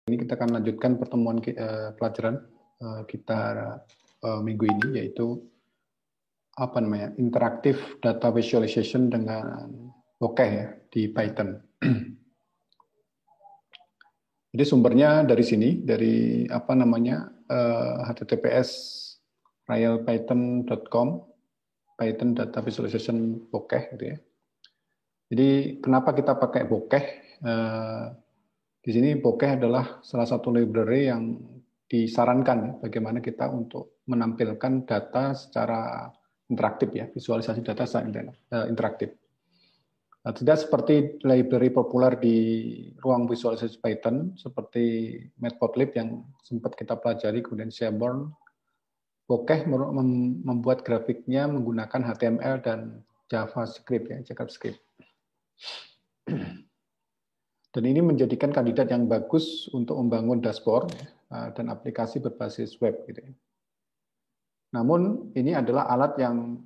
Ini kita akan lanjutkan pertemuan pelajaran kita minggu ini, yaitu interactive data visualization dengan bokeh ya di Python. Jadi sumbernya dari sini, dari https realpython.com, Python data visualization bokeh gitu ya. Jadi kenapa kita pakai bokeh? Di sini bokeh adalah salah satu library yang disarankan ya, bagaimana kita untuk menampilkan data secara interaktif ya, visualisasi data secara interaktif. Nah, tidak seperti library populer di ruang visualisasi Python seperti Matplotlib yang sempat kita pelajari, kemudian Seaborn. Bokeh membuat grafiknya menggunakan HTML dan JavaScript ya, JavaScript. Dan ini menjadikan kandidat yang bagus untuk membangun dashboard dan aplikasi berbasis web gitu ya. Namun ini adalah alat yang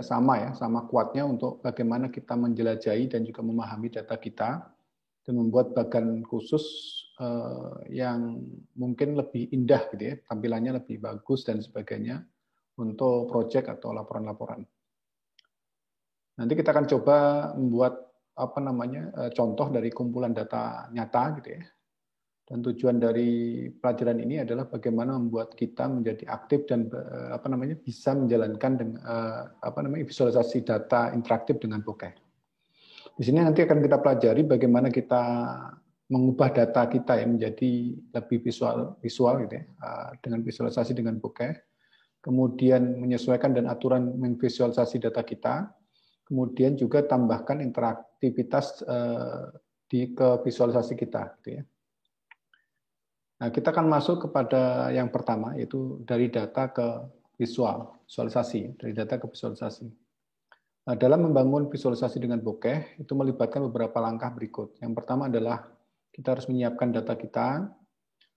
sama kuatnya untuk bagaimana kita menjelajahi dan juga memahami data kita dan membuat bagan khusus yang mungkin lebih indah gitu ya, tampilannya lebih bagus dan sebagainya untuk proyek atau laporan-laporan. Nanti kita akan coba membuat contoh dari kumpulan data nyata gitu ya. Dan tujuan dari pelajaran ini adalah bagaimana membuat kita menjadi aktif dan bisa menjalankan visualisasi data interaktif dengan bokeh. Di sini nanti akan kita pelajari bagaimana kita mengubah data kita yang menjadi lebih visual gitu ya, dengan visualisasi dengan bokeh. Kemudian menyesuaikan dan aturan memvisualisasi data kita. Kemudian juga tambahkan interaktivitas ke visualisasi kita. Gitu ya. Nah, kita akan masuk kepada yang pertama, yaitu dari data ke visualisasi. Dari data ke visualisasi. Nah, dalam membangun visualisasi dengan bokeh, itu melibatkan beberapa langkah berikut. Yang pertama adalah kita harus menyiapkan data kita,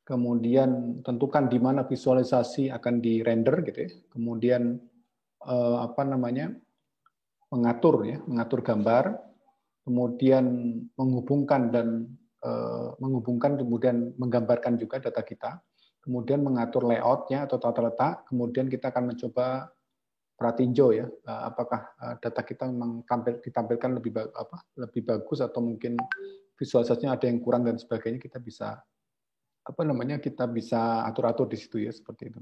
kemudian tentukan di mana visualisasi akan di-render, gitu ya. Kemudian mengatur gambar, kemudian menghubungkan kemudian menggambarkan juga data kita, kemudian mengatur layoutnya atau tata letak, kemudian kita akan mencoba pratinjau ya, apakah data kita memang ditampilkan lebih bagus atau mungkin visualisasinya ada yang kurang dan sebagainya, kita bisa kita bisa atur-atur di situ ya, seperti itu.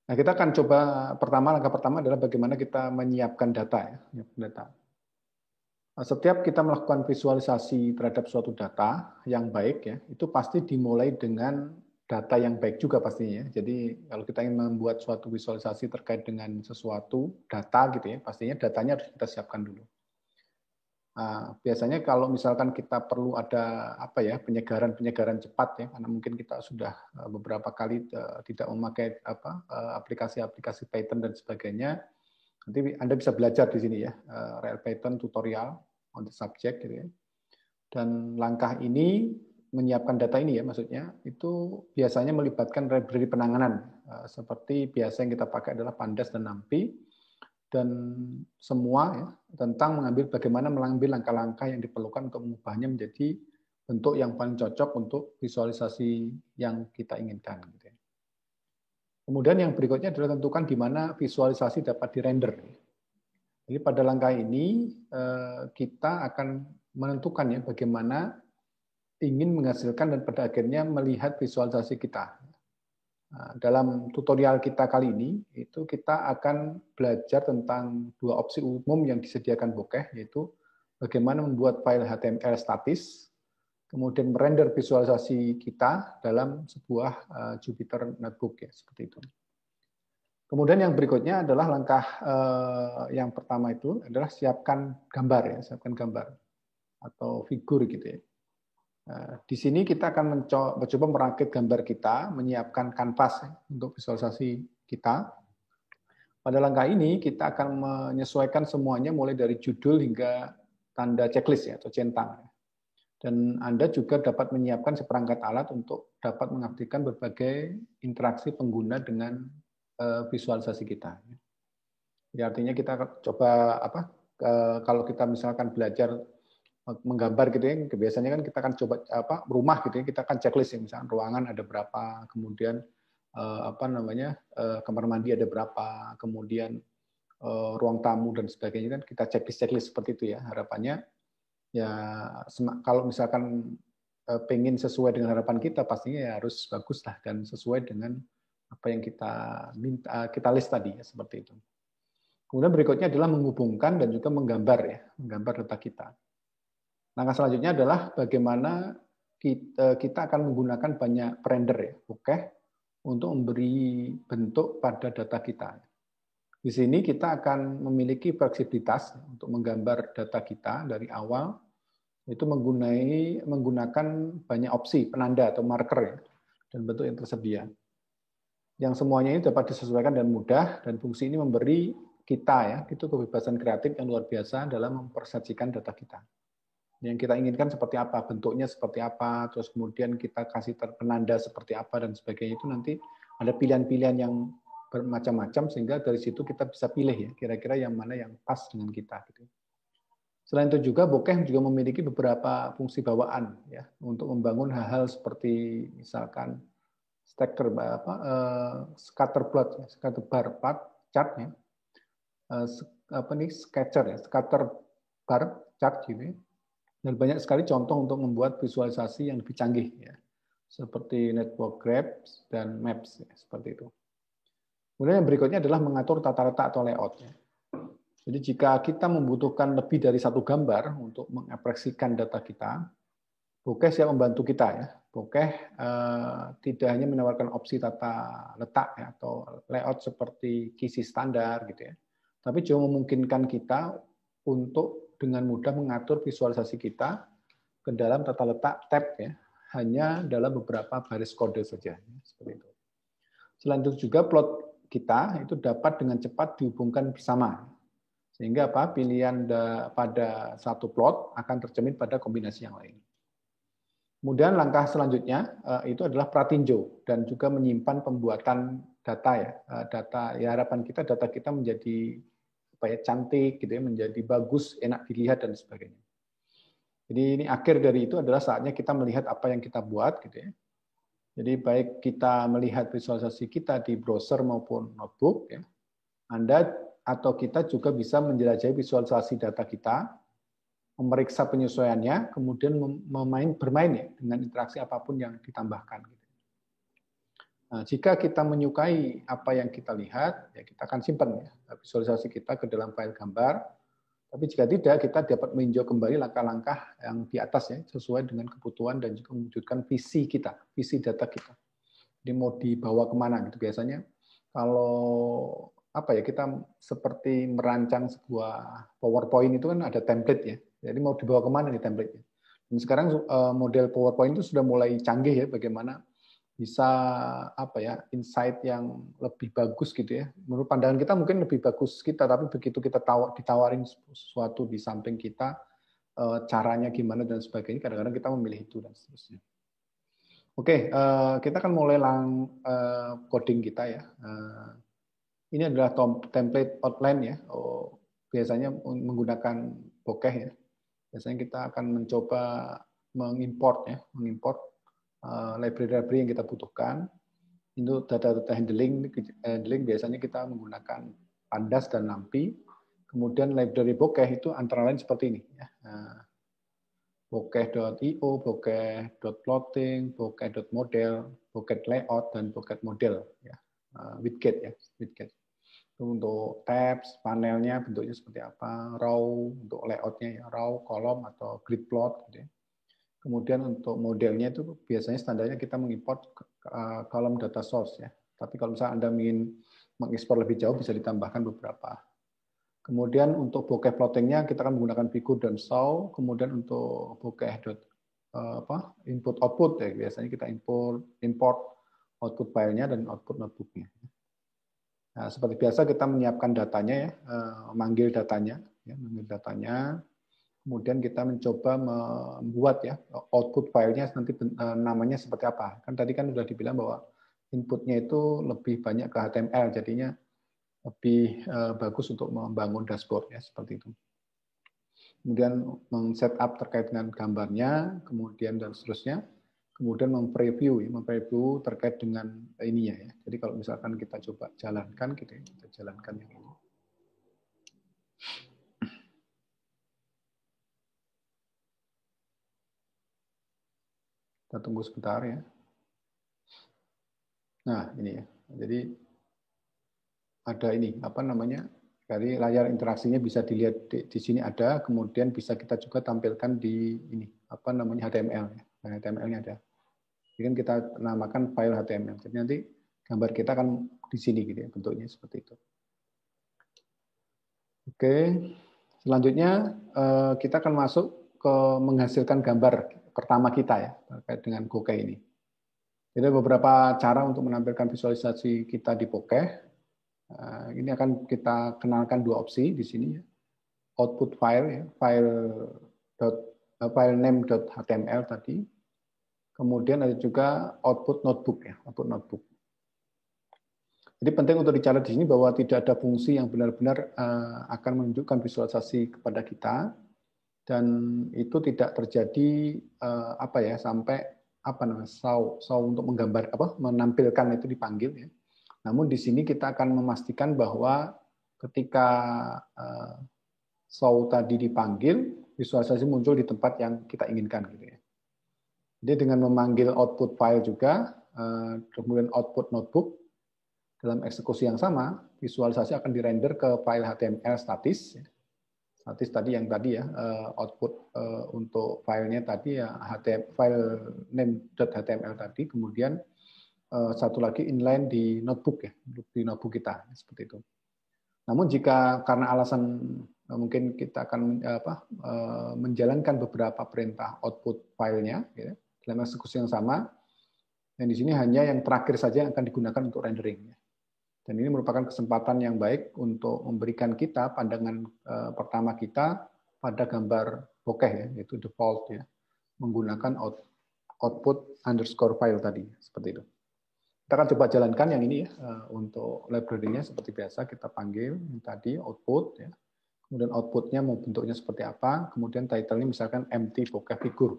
Nah, kita akan coba langkah pertama adalah bagaimana kita menyiapkan data ya, data. Setiap kita melakukan visualisasi terhadap suatu data yang baik ya, itu pasti dimulai dengan data yang baik juga pastinya. Jadi kalau kita ingin membuat suatu visualisasi terkait dengan sesuatu data gitu ya, pastinya datanya harus kita siapkan dulu. Nah, biasanya kalau misalkan kita perlu ada penyegaran cepat ya, karena mungkin kita sudah beberapa kali tidak memakai aplikasi-aplikasi Python dan sebagainya, nanti Anda bisa belajar di sini ya, RealPython tutorial on the subject gitu ya. Dan langkah ini menyiapkan data ini ya, maksudnya itu biasanya melibatkan library penanganan seperti biasa yang kita pakai adalah Pandas dan NumPy. Dan semua ya, tentang bagaimana mengambil langkah-langkah yang diperlukan untuk mengubahnya menjadi bentuk yang paling cocok untuk visualisasi yang kita inginkan. Kemudian yang berikutnya adalah tentukan di mana visualisasi dapat dirender. Jadi pada langkah ini kita akan menentukan ya bagaimana ingin menghasilkan dan pada akhirnya melihat visualisasi kita. Dalam tutorial kita kali ini, itu kita akan belajar tentang dua opsi umum yang disediakan bokeh, yaitu bagaimana membuat file HTML statis, kemudian merender visualisasi kita dalam sebuah Jupyter Notebook, ya, seperti itu. Kemudian yang berikutnya adalah langkah yang pertama itu adalah siapkan gambar, ya, siapkan gambar atau figur gitu ya. Di sini kita akan mencoba merakit gambar kita, menyiapkan kanvas untuk visualisasi kita. Pada langkah ini kita akan menyesuaikan semuanya mulai dari judul hingga tanda checklist ya, atau centang. Dan Anda juga dapat menyiapkan seperangkat alat untuk dapat mengaktifkan berbagai interaksi pengguna dengan visualisasi kita. Jadi artinya kita coba kalau kita misalkan belajar menggambar gitu ya. Biasanya kan kita akan coba rumah gitu ya, kita akan checklist ya, misalnya ruangan ada berapa, kemudian kamar mandi ada berapa, kemudian ruang tamu dan sebagainya, kan kita checklist seperti itu ya. Harapannya ya kalau misalkan pengen sesuai dengan harapan kita, pastinya ya harus bagus lah dan sesuai dengan apa yang kita minta, kita list tadi ya, seperti itu. Kemudian berikutnya adalah menghubungkan dan juga menggambar data kita. Langkah selanjutnya adalah bagaimana kita akan menggunakan banyak render ya, bokeh, untuk memberi bentuk pada data kita. Di sini kita akan memiliki fleksibilitas untuk menggambar data kita dari awal, itu menggunakan banyak opsi penanda atau marker ya, dan bentuk yang tersedia. Yang semuanya ini dapat disesuaikan dan mudah, dan fungsi ini memberi kita ya itu kebebasan kreatif yang luar biasa dalam mempersepsikan data kita. Yang kita inginkan seperti apa, bentuknya seperti apa, terus kemudian kita kasih penanda seperti apa dan sebagainya, itu nanti ada pilihan-pilihan yang bermacam-macam sehingga dari situ kita bisa pilih ya kira-kira yang mana yang pas dengan kita gitu. Selain itu juga bokeh juga memiliki beberapa fungsi bawaan ya untuk membangun hal-hal seperti misalkan scatter plot, scatter bar chart ya. Sketcher ya, scatter bar chart gitu ya. Dan banyak sekali contoh untuk membuat visualisasi yang lebih canggih ya. Seperti network graphs dan maps ya, seperti itu. Kemudian yang berikutnya adalah mengatur tata letak atau layout ya. Jadi jika kita membutuhkan lebih dari satu gambar untuk mengekspresikan data kita, bokeh siap membantu kita ya. Bokeh tidak hanya menawarkan opsi tata letak ya, atau layout seperti kisi standar gitu ya, tapi juga memungkinkan kita untuk dengan mudah mengatur visualisasi kita ke dalam tata letak tab ya, hanya dalam beberapa baris kode saja ya, seperti itu. Selain itu juga plot kita itu dapat dengan cepat dihubungkan bersama. Sehingga pilihan pada satu plot akan tercermin pada kombinasi yang lain. Kemudian langkah selanjutnya itu adalah pratinjau dan juga menyimpan pembuatan data ya. Data ya, harapan kita data kita menjadi cantik gitu ya, menjadi bagus, enak dilihat dan sebagainya. Jadi ini akhir dari itu adalah saatnya kita melihat apa yang kita buat gitu ya. Jadi baik kita melihat visualisasi kita di browser maupun notebook ya. Anda atau kita juga bisa menjelajahi visualisasi data kita, memeriksa penyesuaiannya, kemudian bermain ya, dengan interaksi apapun yang ditambahkan. Nah, jika kita menyukai apa yang kita lihat, ya kita akan simpan ya, visualisasi kita ke dalam file gambar. Tapi jika tidak, kita dapat meninjau kembali langkah-langkah yang di atas ya, sesuai dengan kebutuhan dan juga mewujudkan visi kita, visi data kita. Jadi mau dibawa kemana gitu biasanya. Kalau kita seperti merancang sebuah PowerPoint itu kan ada template ya. Jadi mau dibawa kemana nih template-nya. Dan sekarang model PowerPoint itu sudah mulai canggih ya, bagaimana bisa insight yang lebih bagus gitu ya. Menurut pandangan kita mungkin lebih bagus kita, tapi begitu kita ditawarin sesuatu di samping kita, caranya gimana dan sebagainya, kadang-kadang kita memilih itu dan seterusnya. Oke, kita akan mulai coding kita ya. Ini adalah template outline ya. Biasanya menggunakan bokeh ya. Biasanya kita akan mencoba mengimport library yang kita butuhkan. Itu data-data handling biasanya kita menggunakan Pandas dan NumPy. Kemudian library bokeh itu antara lain seperti ini ya. Bokeh.io, bokeh.plotting, bokeh.model, bokeh layout, dan bokeh model ya. Widget ya, widget. Untuk tabs, panelnya bentuknya seperti apa, raw untuk layoutnya ya, raw, kolom atau grid plot gitu ya. Kemudian untuk modelnya itu biasanya standarnya kita mengimport kolom data source ya. Tapi kalau misalnya Anda ingin mengekspor lebih jauh bisa ditambahkan beberapa. Kemudian untuk bokeh plottingnya kita akan menggunakan figur dan saw. Kemudian untuk bokeh input output ya biasanya kita import output filenya dan output notebooknya. Nah, seperti biasa kita menyiapkan datanya ya, manggil datanya, kemudian kita mencoba membuat ya output filenya nanti namanya seperti apa. Kan tadi kan sudah dibilang bahwa inputnya itu lebih banyak ke HTML, jadinya lebih bagus untuk membangun dashboard ya seperti itu. kemudian men-setup terkait dengan gambarnya, kemudian dan seterusnya, kemudian mempreview terkait dengan ininya ya. Jadi kalau misalkan kita coba jalankan gitu ya, kita jalankan yang ini. Kita tunggu sebentar ya. Nah, ini ya. Jadi ada ini, apa namanya? Dari layar interaksinya bisa dilihat di sini ada, kemudian bisa kita juga tampilkan di ini, apa namanya HTML ya. HTML-nya ada. Jadi kan kita namakan file HTML. Jadi nanti gambar kita kan di sini gitu ya, bentuknya seperti itu. Oke, selanjutnya kita akan masuk ke menghasilkan gambar pertama kita ya terkait dengan Bokeh ini. Jadi beberapa cara untuk menampilkan visualisasi kita di Bokeh. Ini akan kita kenalkan dua opsi di sini ya. Output file ya, file name.html tadi. Kemudian ada juga output notebook ya, output notebook. Jadi penting untuk dicatat di sini bahwa tidak ada fungsi yang benar-benar akan menunjukkan visualisasi kepada kita, dan itu tidak terjadi apa ya sampai apa namanya show untuk menggambar apa menampilkan itu dipanggil ya. Namun di sini kita akan memastikan bahwa ketika show tadi dipanggil, visualisasi muncul di tempat yang kita inginkan gitu ya. Jadi dengan memanggil output file juga, kemudian output notebook, dalam eksekusi yang sama, visualisasi akan dirender ke file HTML statis. Statis tadi yang tadi ya, output untuk filenya tadi ya file name.html tadi, kemudian satu lagi inline di notebook ya, di notebook kita seperti itu. Namun jika karena alasan mungkin kita akan menjalankan beberapa perintah output filenya ya, dalam eksekusi yang sama, yang di sini hanya yang terakhir saja yang akan digunakan untuk rendering. Dan ini merupakan kesempatan yang baik untuk memberikan kita pandangan pertama kita pada gambar bokeh ya, yaitu default ya, menggunakan output underscore file tadi seperti itu. Kita akan coba jalankan yang ini ya, untuk library-nya seperti biasa kita panggil yang tadi output ya. Kemudian output-nya mau bentuknya seperti apa, kemudian title-nya misalkan empty bokeh figure.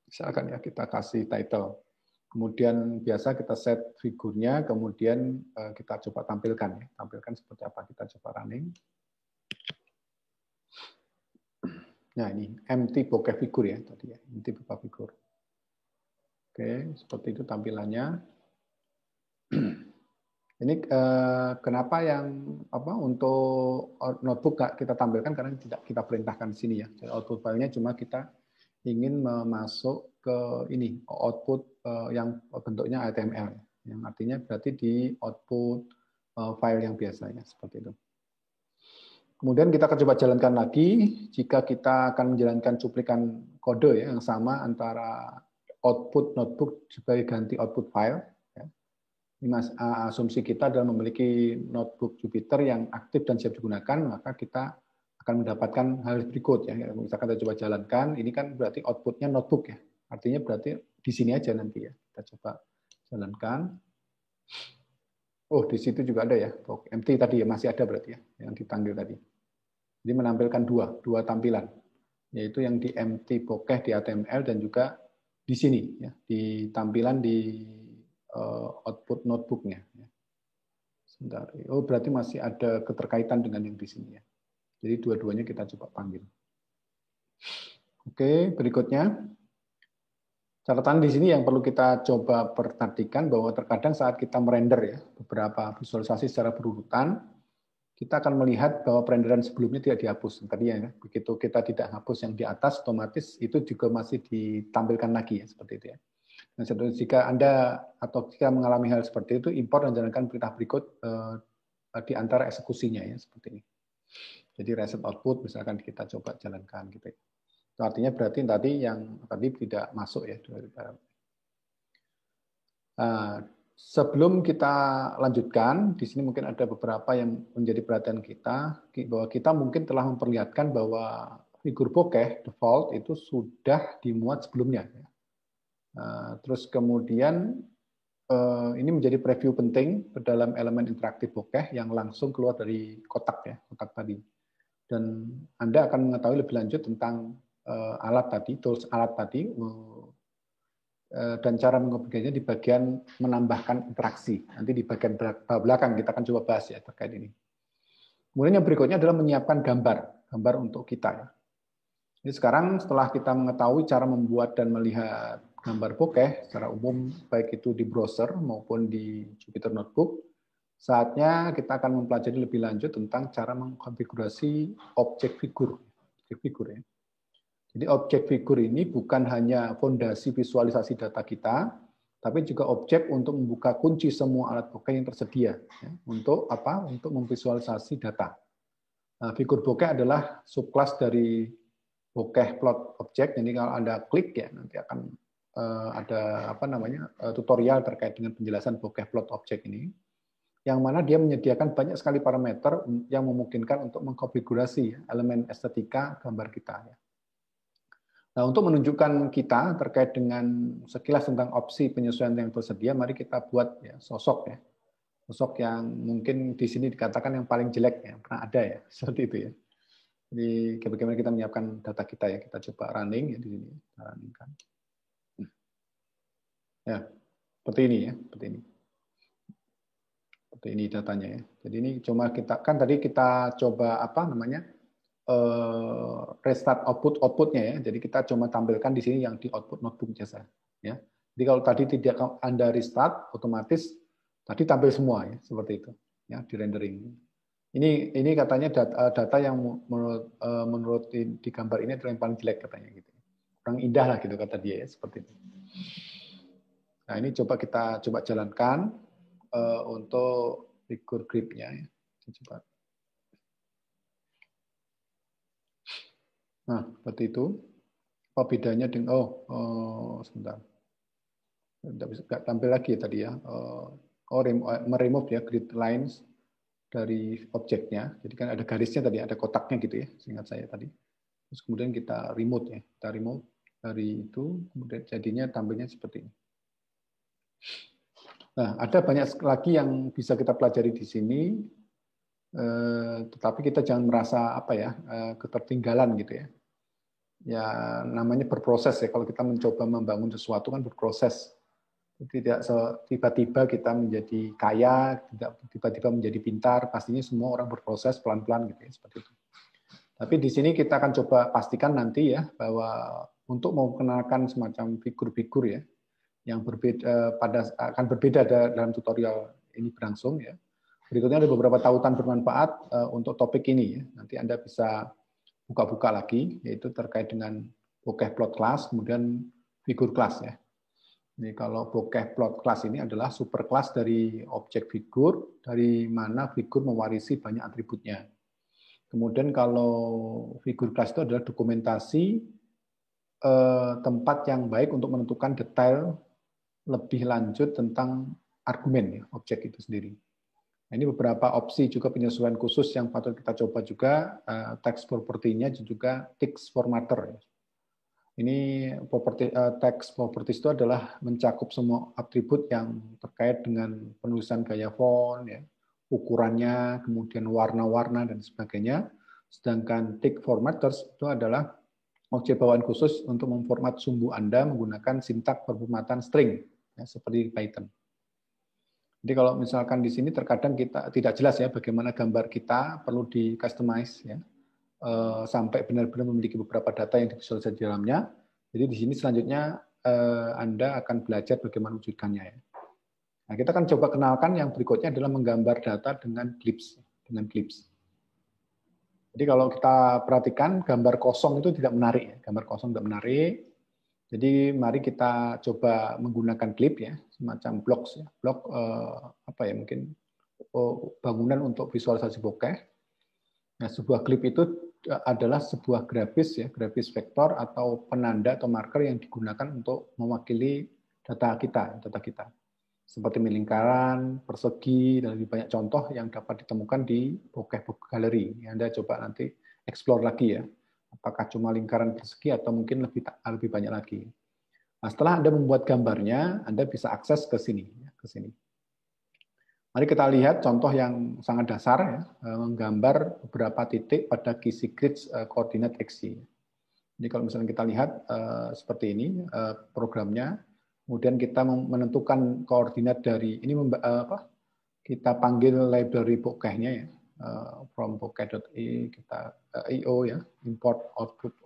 Misalkan ya kita kasih title. Kemudian biasa kita set figurnya, kemudian kita coba tampilkan ya, tampilkan seperti apa, kita coba running. Nah ini empty bokeh figure ya tadi ya, empty bokeh figure. Oke, seperti itu tampilannya. Ini kenapa yang apa untuk notebook kita tampilkan karena tidak kita perintahkan di sini ya. Jadi output filenya cuma kita ingin masuk ke ini output yang bentuknya HTML, yang artinya berarti di output file yang biasanya seperti itu. Kemudian kita akan coba jalankan lagi jika kita akan menjalankan cuplikan kode ya yang sama antara output notebook sebagai ganti output file. Ya. Ini asumsi kita adalah memiliki notebook Jupyter yang aktif dan siap digunakan, maka kita akan mendapatkan hal berikut ya. Misalkan kita coba jalankan, ini kan berarti outputnya notebook ya. Artinya berarti di sini aja nanti ya. Kita coba jalankan. Oh, di situ juga ada ya. Empty tadi ya, masih ada berarti ya, yang dipanggil tadi. Jadi menampilkan dua tampilan, yaitu yang di empty bokeh di HTML dan juga di sini ya, di tampilan di output notebook-nya. Sebentar. Oh, berarti masih ada keterkaitan dengan yang di sini ya. Jadi dua-duanya kita coba panggil. Oke, berikutnya. Catatan di sini yang perlu kita coba perhatikan bahwa terkadang saat kita merender ya beberapa visualisasi secara berurutan, kita akan melihat bahwa perenderan sebelumnya tidak dihapus. Tadi ya, begitu kita tidak hapus yang di atas, otomatis itu juga masih ditampilkan lagi ya seperti itu ya. Nah, jika Anda atau jika mengalami hal seperti itu, import dan jalankan perintah berikut di antara eksekusinya ya seperti ini. Jadi reset output misalkan kita coba jalankan gitu ya. Itu artinya berarti tadi yang tadi tidak masuk ya. Nah, sebelum kita lanjutkan, di sini mungkin ada beberapa yang menjadi perhatian kita, bahwa kita mungkin telah memperlihatkan bahwa figur bokeh default itu sudah dimuat sebelumnya. Terus kemudian ini menjadi preview penting dalam elemen interaktif bokeh yang langsung keluar dari kotak ya, kotak tadi. Dan Anda akan mengetahui lebih lanjut tentang alat tadi, tools alat tadi, dan cara mengaplikasinya di bagian menambahkan interaksi. Nanti di bagian belakang kita akan coba bahas ya terkait ini. Kemudian yang berikutnya adalah menyiapkan gambar untuk kita. Ya. Jadi sekarang setelah kita mengetahui cara membuat dan melihat gambar bokeh secara umum, baik itu di browser maupun di Jupyter Notebook, saatnya kita akan mempelajari lebih lanjut tentang cara mengkonfigurasi objek figur. Ya. Jadi objek figur ini bukan hanya fondasi visualisasi data kita, tapi juga objek untuk membuka kunci semua alat bokeh yang tersedia. Ya. Untuk apa? Untuk memvisualisasi data. Nah, figur bokeh adalah subclass dari bokeh plot object. Jadi kalau Anda klik ya nanti akan ada apa namanya tutorial terkait dengan penjelasan bokeh plot object ini, yang mana dia menyediakan banyak sekali parameter yang memungkinkan untuk mengkonfigurasi elemen estetika gambar kita. Ya. Nah, untuk menunjukkan kita terkait dengan sekilas tentang opsi penyesuaian yang tersedia, mari kita buat ya sosok ya. Sosok yang mungkin di sini dikatakan yang paling jelek ya, pernah ada ya, seperti itu ya. Jadi bagaimana kita menyiapkan data kita ya, kita coba running ya di sini, running kan. Ya, seperti ini ya, seperti ini. Seperti ini datanya ya. Jadi ini cuma kita kan tadi kita coba apa namanya? Restart outputnya ya. Jadi kita cuma tampilkan di sini yang di output notebook jasa. Ya. Jadi kalau tadi tidak Anda restart, otomatis tadi tampil semua ya seperti itu. Ya di rendering. Ini katanya data yang menurut di gambar ini adalah yang paling jelek katanya gitu. Kurang indah lah gitu kata dia ya seperti itu. Nah ini kita coba jalankan untuk figur gripnya ya. Coba. Nah, seperti itu. Apa bedanya dengan sebentar. Nggak tampil lagi ya tadi ya. Meremove ya grid lines dari objeknya. Jadi kan ada garisnya tadi, ada kotaknya gitu ya, seingat saya tadi. Terus kemudian kita remove ya. Kita remove dari itu, kemudian jadinya tampilnya seperti ini. Nah, ada banyak lagi yang bisa kita pelajari di sini. Tetapi kita jangan merasa apa ya, ketertinggalan gitu ya. Ya namanya berproses ya. Kalau kita mencoba membangun sesuatu kan berproses. Tidak tiba-tiba kita menjadi kaya, tidak tiba-tiba menjadi pintar. Pastinya semua orang berproses pelan-pelan gitu ya seperti itu. Tapi di sini kita akan coba pastikan nanti ya bahwa untuk mengenalkan semacam figur-figur ya yang berbeda akan berbeda dalam tutorial ini berlangsung ya. Berikutnya ada beberapa tautan bermanfaat untuk topik ini ya. Nanti Anda bisa buka-buka lagi, yaitu terkait dengan bokeh plot class, kemudian figur class ya. Jadi kalau bokeh plot class ini adalah superclass dari objek figur, dari mana figur mewarisi banyak atributnya. Kemudian kalau figur class itu adalah dokumentasi tempat yang baik untuk menentukan detail lebih lanjut tentang argumen ya, objek itu sendiri. Nah, ini beberapa opsi juga penyesuaian khusus yang patut kita coba juga, text property-nya juga text formatter. Ini text properties itu adalah mencakup semua atribut yang terkait dengan penulisan gaya font, ya, ukurannya, kemudian warna-warna dan sebagainya. Sedangkan text formatters itu adalah objek bawaan khusus untuk memformat sumbu Anda menggunakan sintak performatan string, ya, seperti Python. Jadi kalau misalkan di sini terkadang kita tidak jelas ya bagaimana gambar kita perlu di customize ya sampai benar-benar memiliki beberapa data yang divisualisasi di dalamnya. Jadi di sini selanjutnya Anda akan belajar bagaimana wujudkannya ya. Nah, kita akan coba kenalkan yang berikutnya adalah menggambar data dengan clips. Jadi kalau kita perhatikan gambar kosong itu tidak menarik ya. Gambar kosong tidak menarik. Jadi mari kita coba menggunakan klip ya, semacam blocks ya, blok apa ya mungkin bangunan untuk visualisasi bokeh. Nah, sebuah klip itu adalah sebuah grafis ya, grafis vektor atau penanda atau marker yang digunakan untuk mewakili data kita. Seperti lingkaran, persegi, dan lebih banyak contoh yang dapat ditemukan di bokeh galeri. Anda coba nanti explore lagi ya. Apakah cuma lingkaran persegi atau mungkin lebih banyak lagi. Nah, setelah Anda membuat gambarnya, Anda bisa akses ke sini. Mari kita lihat contoh yang sangat dasar ya, menggambar beberapa titik pada kisi grid koordinat XY. Jadi kalau misalnya kita lihat seperti ini programnya, kemudian kita menentukan koordinat dari ini kita panggil library bokehnya ya, from bokeh.io kita io ya, import output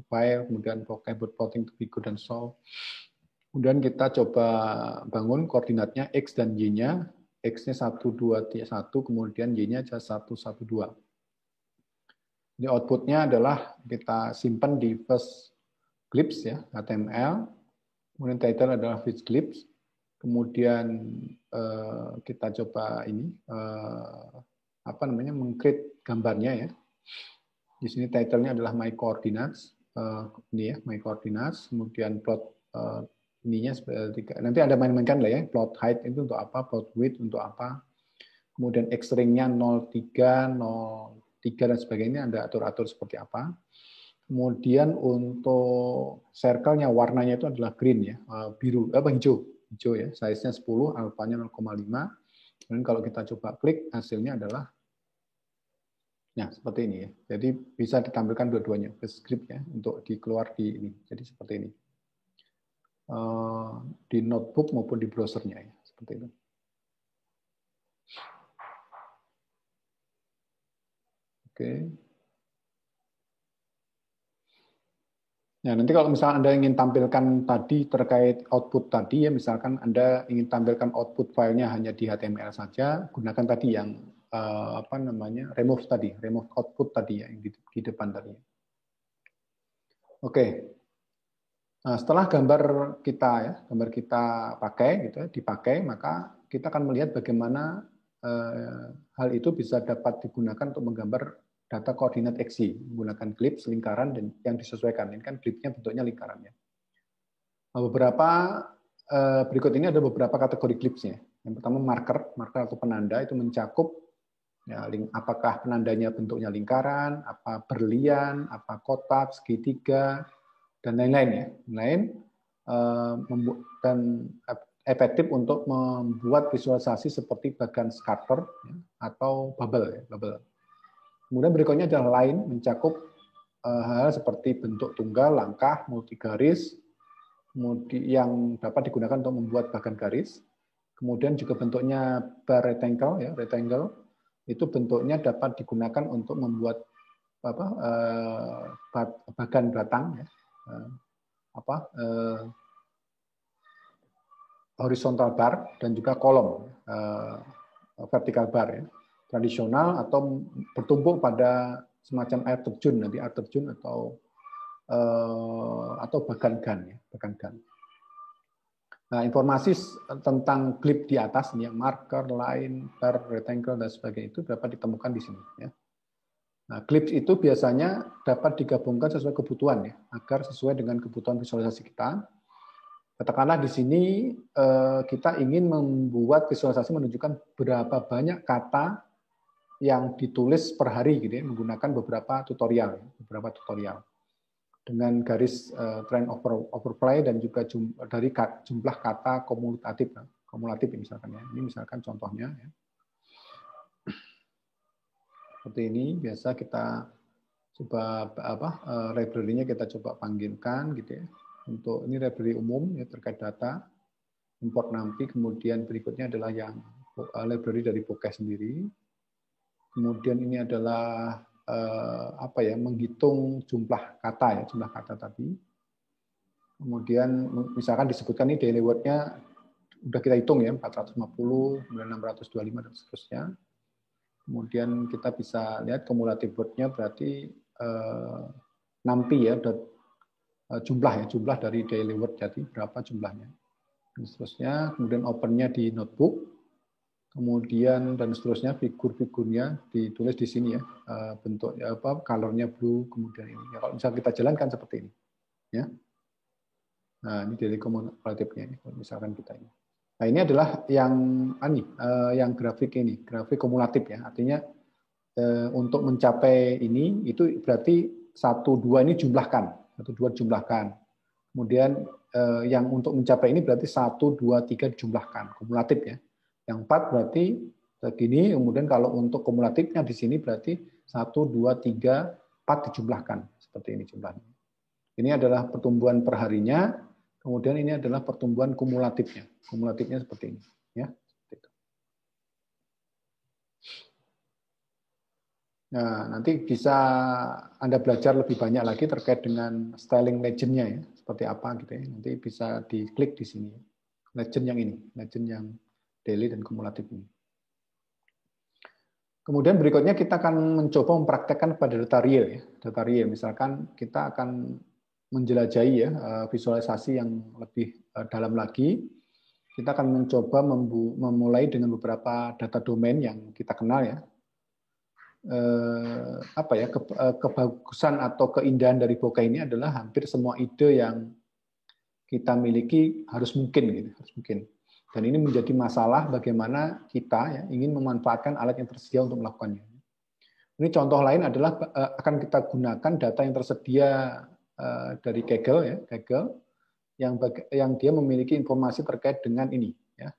file, kemudian bokeh plotting to be good and solve. Kemudian kita coba bangun koordinatnya x dan y-nya, x-nya 1 2 1, kemudian y-nya 1 1 2. Jadi outputnya adalah kita simpan di first glimpse ya, HTML. Kemudian title adalah first glimpse. Kemudian kita coba ini meng-create gambarnya ya. Di sini title-nya adalah my coordinates. Ini ya, my coordinates. Kemudian plot ininya nanti ada main-mainkan lah ya. Plot height itu untuk apa, plot width untuk apa. Kemudian X ring-nya 03, 03 dan sebagainya, ada atur-atur seperti apa. Kemudian untuk circle-nya warnanya itu adalah green ya, hijau ya, size-nya 10, alpha-nya 0,5. Dan kalau kita coba klik, hasilnya adalah ya seperti ini ya. Jadi bisa ditampilkan dua-duanya, script ya, untuk dikeluar di ini. Jadi seperti ini. Di notebook maupun di browsernya ya, seperti itu. Oke. Ya, nanti kalau misalnya Anda ingin tampilkan tadi terkait output tadi, ya misalkan Anda ingin tampilkan output filenya hanya di HTML saja, gunakan tadi yang remove output tadi ya, yang di depan tadi. Oke. Nah, setelah gambar kita pakai, gitu ya, dipakai, maka kita akan melihat bagaimana hal itu bisa dapat digunakan untuk menggambar data koordinat XY menggunakan klips, lingkaran, dan yang disesuaikan. Ini kan klipsnya bentuknya lingkarannya. Nah, berikut ini ada beberapa kategori klipsnya. Yang pertama marker atau penanda, itu mencakup ya, apakah penandanya bentuknya lingkaran, apa berlian, apa kotak, segitiga, dan lain-lain ya. Dan efektif untuk membuat visualisasi seperti bagan scatter ya, atau bubble ya, bubble. Kemudian berikutnya adalah line, mencakup hal seperti bentuk tunggal, langkah, multigaris, kemudian yang dapat digunakan untuk membuat bagan garis. Kemudian juga bentuknya bar rectangle, ya, rectangle itu bentuknya dapat digunakan untuk membuat bagan batang, ya, horizontal bar dan juga kolom, vertical bar, ya. Tradisional atau bertumpuk pada semacam air terjun atau bagan gun ya, bagan gun. Nah, informasi tentang klip di atas ini, marker, line, bar, rectangle dan sebagainya itu dapat ditemukan di sini ya. Nah, clips itu biasanya dapat digabungkan sesuai kebutuhan ya, agar sesuai dengan kebutuhan visualisasi kita. Katakanlah di sini kita ingin membuat visualisasi menunjukkan berapa banyak kata yang ditulis per hari gitu ya, menggunakan beberapa tutorial dengan garis trend overplay dan juga dari jumlah kata kumulatif misalkan ya. Ini misalkan contohnya ya. Seperti ini biasa kita coba library-nya kita coba panggilkan gitu ya. Untuk ini library umum ya terkait data, import NumPy, kemudian berikutnya adalah yang library dari Bokeh sendiri. Kemudian ini adalah menghitung jumlah kata tadi. Kemudian misalkan disebutkan ini daily word-nya udah kita hitung ya 450, kemudian 625 dan seterusnya. Kemudian kita bisa lihat kumulatif word-nya berarti NumPy ya, jumlah dari daily word jadi berapa jumlahnya. Dan seterusnya, kemudian open-nya di notebook. Kemudian dan seterusnya figur-figurnya ditulis di sini ya, bentuknya color-nya blue, kemudian ini. Ya, kalau misalnya kita jalankan seperti ini, ya. Nah, ini dari kumulatifnya ini, kalau misalkan kita ini. Nah, ini adalah yang grafik ini, grafik kumulatif ya. Artinya untuk mencapai ini itu berarti 1, 2 ini jumlahkan, 1, 2 jumlahkan. Kemudian yang untuk mencapai ini berarti 1, 2, 3 dijumlahkan, kumulatif ya. Yang 4 berarti segini, kemudian kalau untuk kumulatifnya di sini berarti 1, 2, 3, 4 dijumlahkan. Seperti ini jumlahnya. Ini adalah pertumbuhan perharinya, kemudian ini adalah pertumbuhan kumulatifnya. Kumulatifnya seperti ini. Ya. Nah, nanti bisa Anda belajar lebih banyak lagi terkait dengan styling legend-nya ya, seperti apa gitu ya. Nanti bisa diklik di sini. Legend yang ini, legend yang daily dan kumulatif ini. Kemudian berikutnya kita akan mencoba mempraktekkan pada data real ya. Data real misalkan kita akan menjelajahi ya visualisasi yang lebih dalam lagi. Kita akan mencoba memulai dengan beberapa data domain yang kita kenal ya. Kebagusan atau keindahan dari bokeh ini adalah hampir semua ide yang kita miliki harus mungkin gitu, harus mungkin. Dan ini menjadi masalah bagaimana kita ya, ingin memanfaatkan alat yang tersedia untuk melakukannya. Ini contoh lain adalah akan kita gunakan data yang tersedia dari Kaggle ya, Kaggle yang dia memiliki informasi terkait dengan ini ya,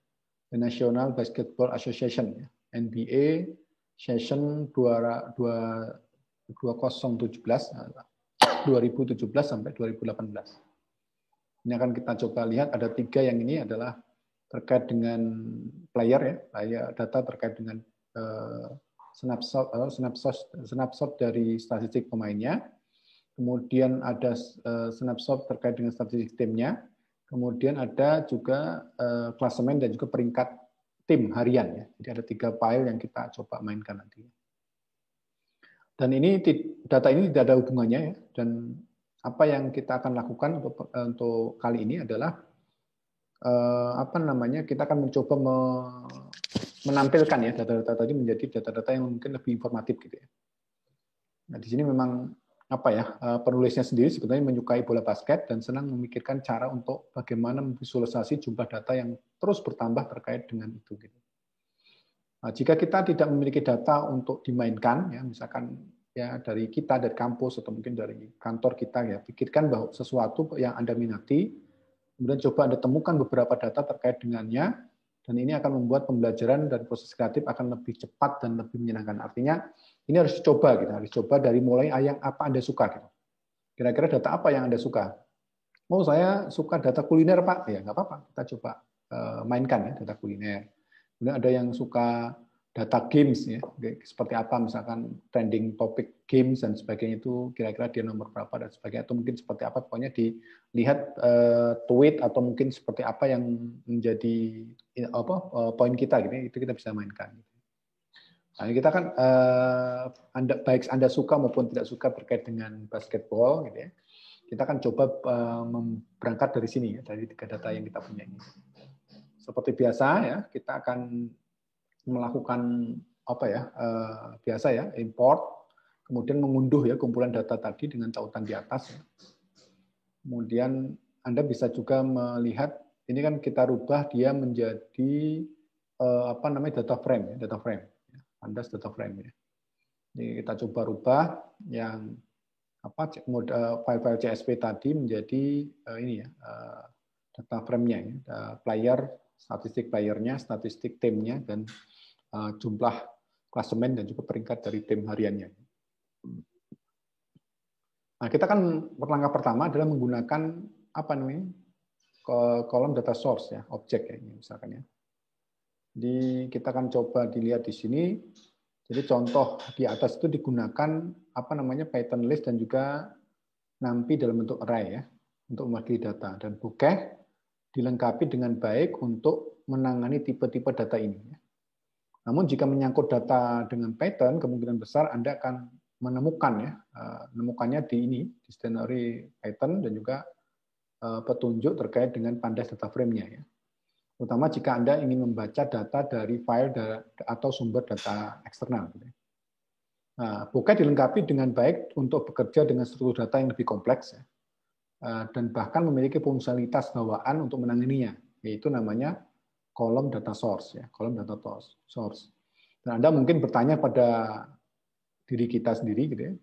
the National Basketball Association ya, NBA session 2017 sampai 2018. Ini akan kita coba lihat ada 3 yang ini adalah terkait dengan player ya, data terkait dengan snapshot dari statistik pemainnya. Kemudian ada snapshot terkait dengan statistik timnya. Kemudian ada juga klasemen dan juga peringkat tim harian ya. Jadi ada 3 file yang kita coba mainkan nanti. Dan ini data ini tidak ada hubungannya ya. Dan apa yang kita akan lakukan untuk kali ini adalah kita akan mencoba menampilkan ya data-data tadi menjadi data-data yang mungkin lebih informatif gitu ya. Nah di sini memang penulisnya sendiri sebenarnya menyukai bola basket dan senang memikirkan cara untuk bagaimana memvisualisasi jumlah data yang terus bertambah terkait dengan itu gitu. Nah, jika kita tidak memiliki data untuk dimainkan, ya misalkan ya dari kita, dari kampus atau mungkin dari kantor kita ya, pikirkan bahwa sesuatu yang Anda minati, kemudian coba Anda temukan beberapa data terkait dengannya, dan ini akan membuat pembelajaran dan proses kreatif akan lebih cepat dan lebih menyenangkan. Artinya ini harus dicoba, gitu. Harus coba dari mulai yang apa Anda suka. Gitu. Kira-kira data apa yang Anda suka? Oh saya suka data kuliner Pak, ya nggak apa-apa, kita coba mainkan ya data kuliner. Kemudian ada yang suka data games ya, seperti apa misalkan trending topik games dan sebagainya itu kira-kira dia nomor berapa dan sebagainya, atau mungkin seperti apa, pokoknya dilihat tweet atau mungkin seperti apa yang menjadi poin kita gitu, itu kita bisa mainkan. Nah, kita kan baik Anda suka maupun tidak suka terkait dengan basketball gitu ya. Kita akan coba berangkat dari sini ya, dari 3 data yang kita punya ini. Seperti biasa ya, kita akan melakukan biasa ya, import, kemudian mengunduh ya kumpulan data tadi dengan tautan di atas. Ya. Kemudian Anda bisa juga melihat ini kan kita rubah dia menjadi data frame ya, data frame. Anda data frame ya. Jadi kita coba rubah yang file-file CSV tadi menjadi data frame-nya ya, player, statistik playernya, statistik timnya, dan jumlah klasemen dan juga peringkat dari tim hariannya. Nah, kita kan langkah pertama adalah menggunakan kolom data source ya, objek ya, misalkan ya. Jadi kita akan coba dilihat di sini. Jadi contoh di atas itu digunakan Python list dan juga NumPy dalam bentuk array ya, untuk mewakili data, dan bokeh dilengkapi dengan baik untuk menangani tipe-tipe data ini. Namun jika menyangkut data dengan Python, kemungkinan besar Anda akan menemukannya di dictionary Python dan juga petunjuk terkait dengan pandas data frame-nya ya. Terutama jika Anda ingin membaca data dari file atau sumber data eksternal. Nah, bokeh dilengkapi dengan baik untuk bekerja dengan struktur data yang lebih kompleks ya, dan bahkan memiliki fungsionalitas bawaan untuk menanganinya, yaitu namanya kolom data source ya, kolom data source. Dan Anda mungkin bertanya pada diri kita sendiri gitu ya,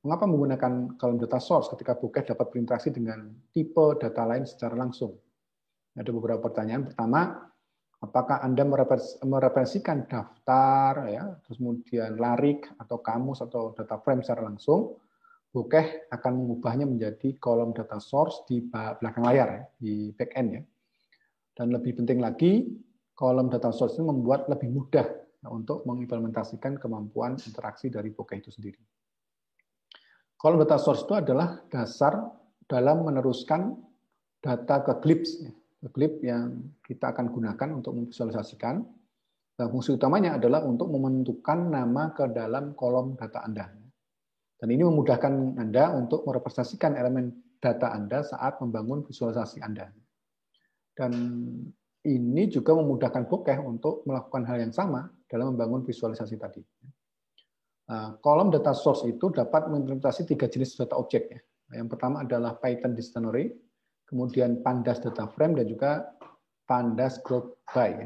mengapa menggunakan kolom data source ketika bokeh dapat berinteraksi dengan tipe data lain secara langsung? Ada beberapa pertanyaan. Pertama, Apakah Anda mereferensikan daftar, ya, terus kemudian larik atau kamus atau data frame secara langsung, Bokeh akan mengubahnya menjadi kolom data source di belakang layar, ya, di back end, ya. Dan lebih penting lagi, kolom data source ini membuat lebih mudah untuk mengimplementasikan kemampuan interaksi dari Bokeh itu sendiri. Kolom data source itu adalah dasar dalam meneruskan data ke Glimpse, ya. Glip yang kita akan gunakan untuk memvisualisasikan. Nah, fungsi utamanya adalah untuk menentukan nama ke dalam kolom data Anda. Dan ini memudahkan Anda untuk merepresentasikan elemen data Anda saat membangun visualisasi Anda. Dan ini juga memudahkan Bokeh untuk melakukan hal yang sama dalam membangun visualisasi tadi. Kolom data source itu dapat mengimplementasi 3 jenis data objek. Yang pertama adalah Python Dictionary, kemudian Pandas Data Frame, dan juga Pandas Group By.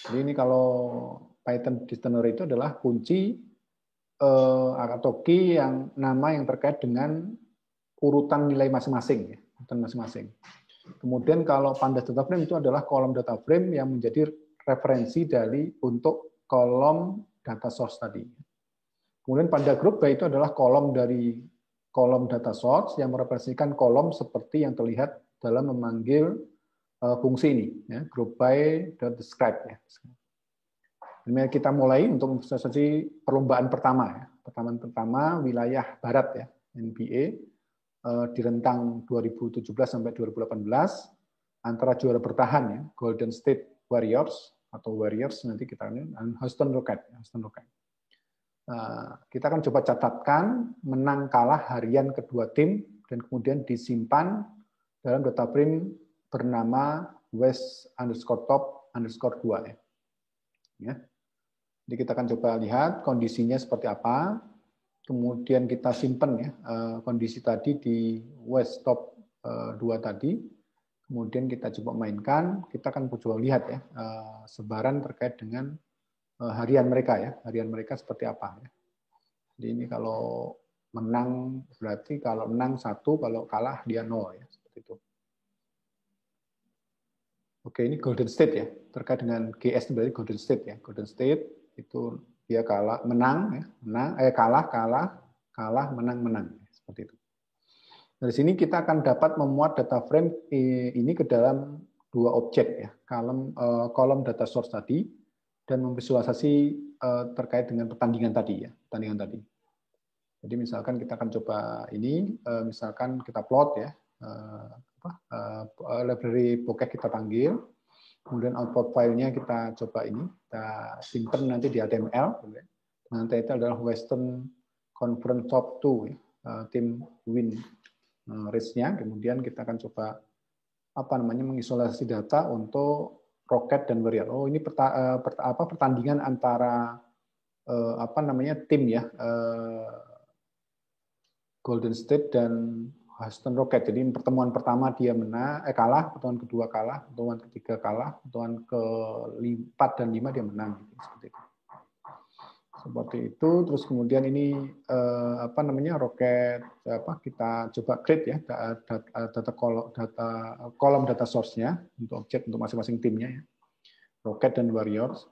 Jadi ini kalau Python Dictionary itu adalah kunci atau key yang nama yang terkait dengan urutan nilai masing-masing. Kemudian kalau Pandas Data Frame itu adalah kolom data frame yang menjadi referensi dari untuk kolom data source tadi. Kemudian Pandas Group By itu adalah kolom dari kolom data source yang merepresentasikan kolom seperti yang terlihat dalam memanggil fungsi ini, ya, group by.describe. Ya. Ini kita mulai untuk memvisualisasi perlombaan pertama. Ya. Pertama wilayah barat, ya, NBA, di rentang 2017 sampai 2018 antara juara bertahan, ya, Golden State Warriors atau Warriors nanti kita ini, dan Houston Rockets. Kita akan coba catatkan menang kalah harian kedua tim dan kemudian disimpan dalam data frame bernama West_top_2. Ya. Jadi kita akan coba lihat kondisinya seperti apa. Kemudian kita simpan, ya, kondisi tadi di West_top_2 tadi. Kemudian kita coba mainkan. Kita akan coba lihat, ya, sebaran terkait dengan harian mereka, ya, harian mereka seperti apa, ya. Jadi ini kalau menang berarti kalau menang 1, kalau kalah dia 0, ya, seperti itu. Oke, ini Golden State, ya, terkait dengan GS berarti Golden State, ya. Golden State itu dia kalah, menang, ya, kalah, menang, ya, seperti itu. Dari sini kita akan dapat memuat data frame ini ke dalam 2 objek, ya, kolom data source tadi, dan memvisualisasi terkait dengan pertandingan tadi, ya, Jadi misalkan kita akan coba ini, misalkan kita plot, ya, library Bokeh kita panggil, kemudian output filenya kita coba ini, kita simpan nanti di HTML, nanti itu adalah Western Conference Top 2, ya, tim win race-nya, kemudian kita akan coba mengisolasi data untuk Rocket dan Warrior. Oh, ini pertandingan antara tim, ya, Golden State dan Houston Rockets. Jadi pertemuan pertama dia kalah, pertemuan kedua kalah, pertemuan ketiga kalah, pertemuan ke-4 dan 5 dia menang, gitu, seperti itu. Terus kemudian ini Rocket kita coba create, ya, kolom data source-nya untuk objek untuk masing-masing timnya, ya. Rocket dan Warriors.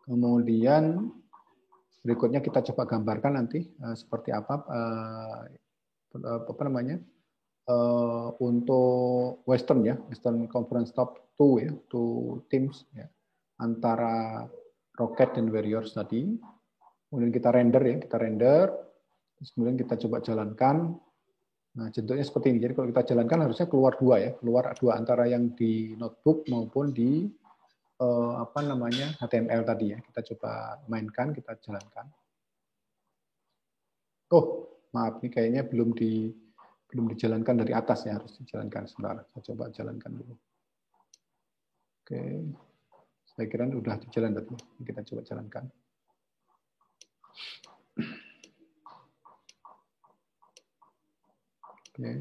Kemudian berikutnya kita coba gambarkan nanti seperti apa untuk Western, ya, Western Conference Top 2, ya, 2 teams, ya, antara Rocket dan Warriors tadi. Kemudian kita render, terus kemudian kita coba jalankan. Nah, contohnya seperti ini. Jadi kalau kita jalankan harusnya keluar 2, ya, keluar 2 antara yang di notebook maupun di HTML tadi, ya. Kita coba mainkan, kita jalankan. Oh, maaf, ini kayaknya belum dijalankan dari atas, ya, harus dijalankan sebentar. Saya coba jalankan dulu. Oke. Saya kira sudah dijalan tadi. Kita coba jalankan. Oke.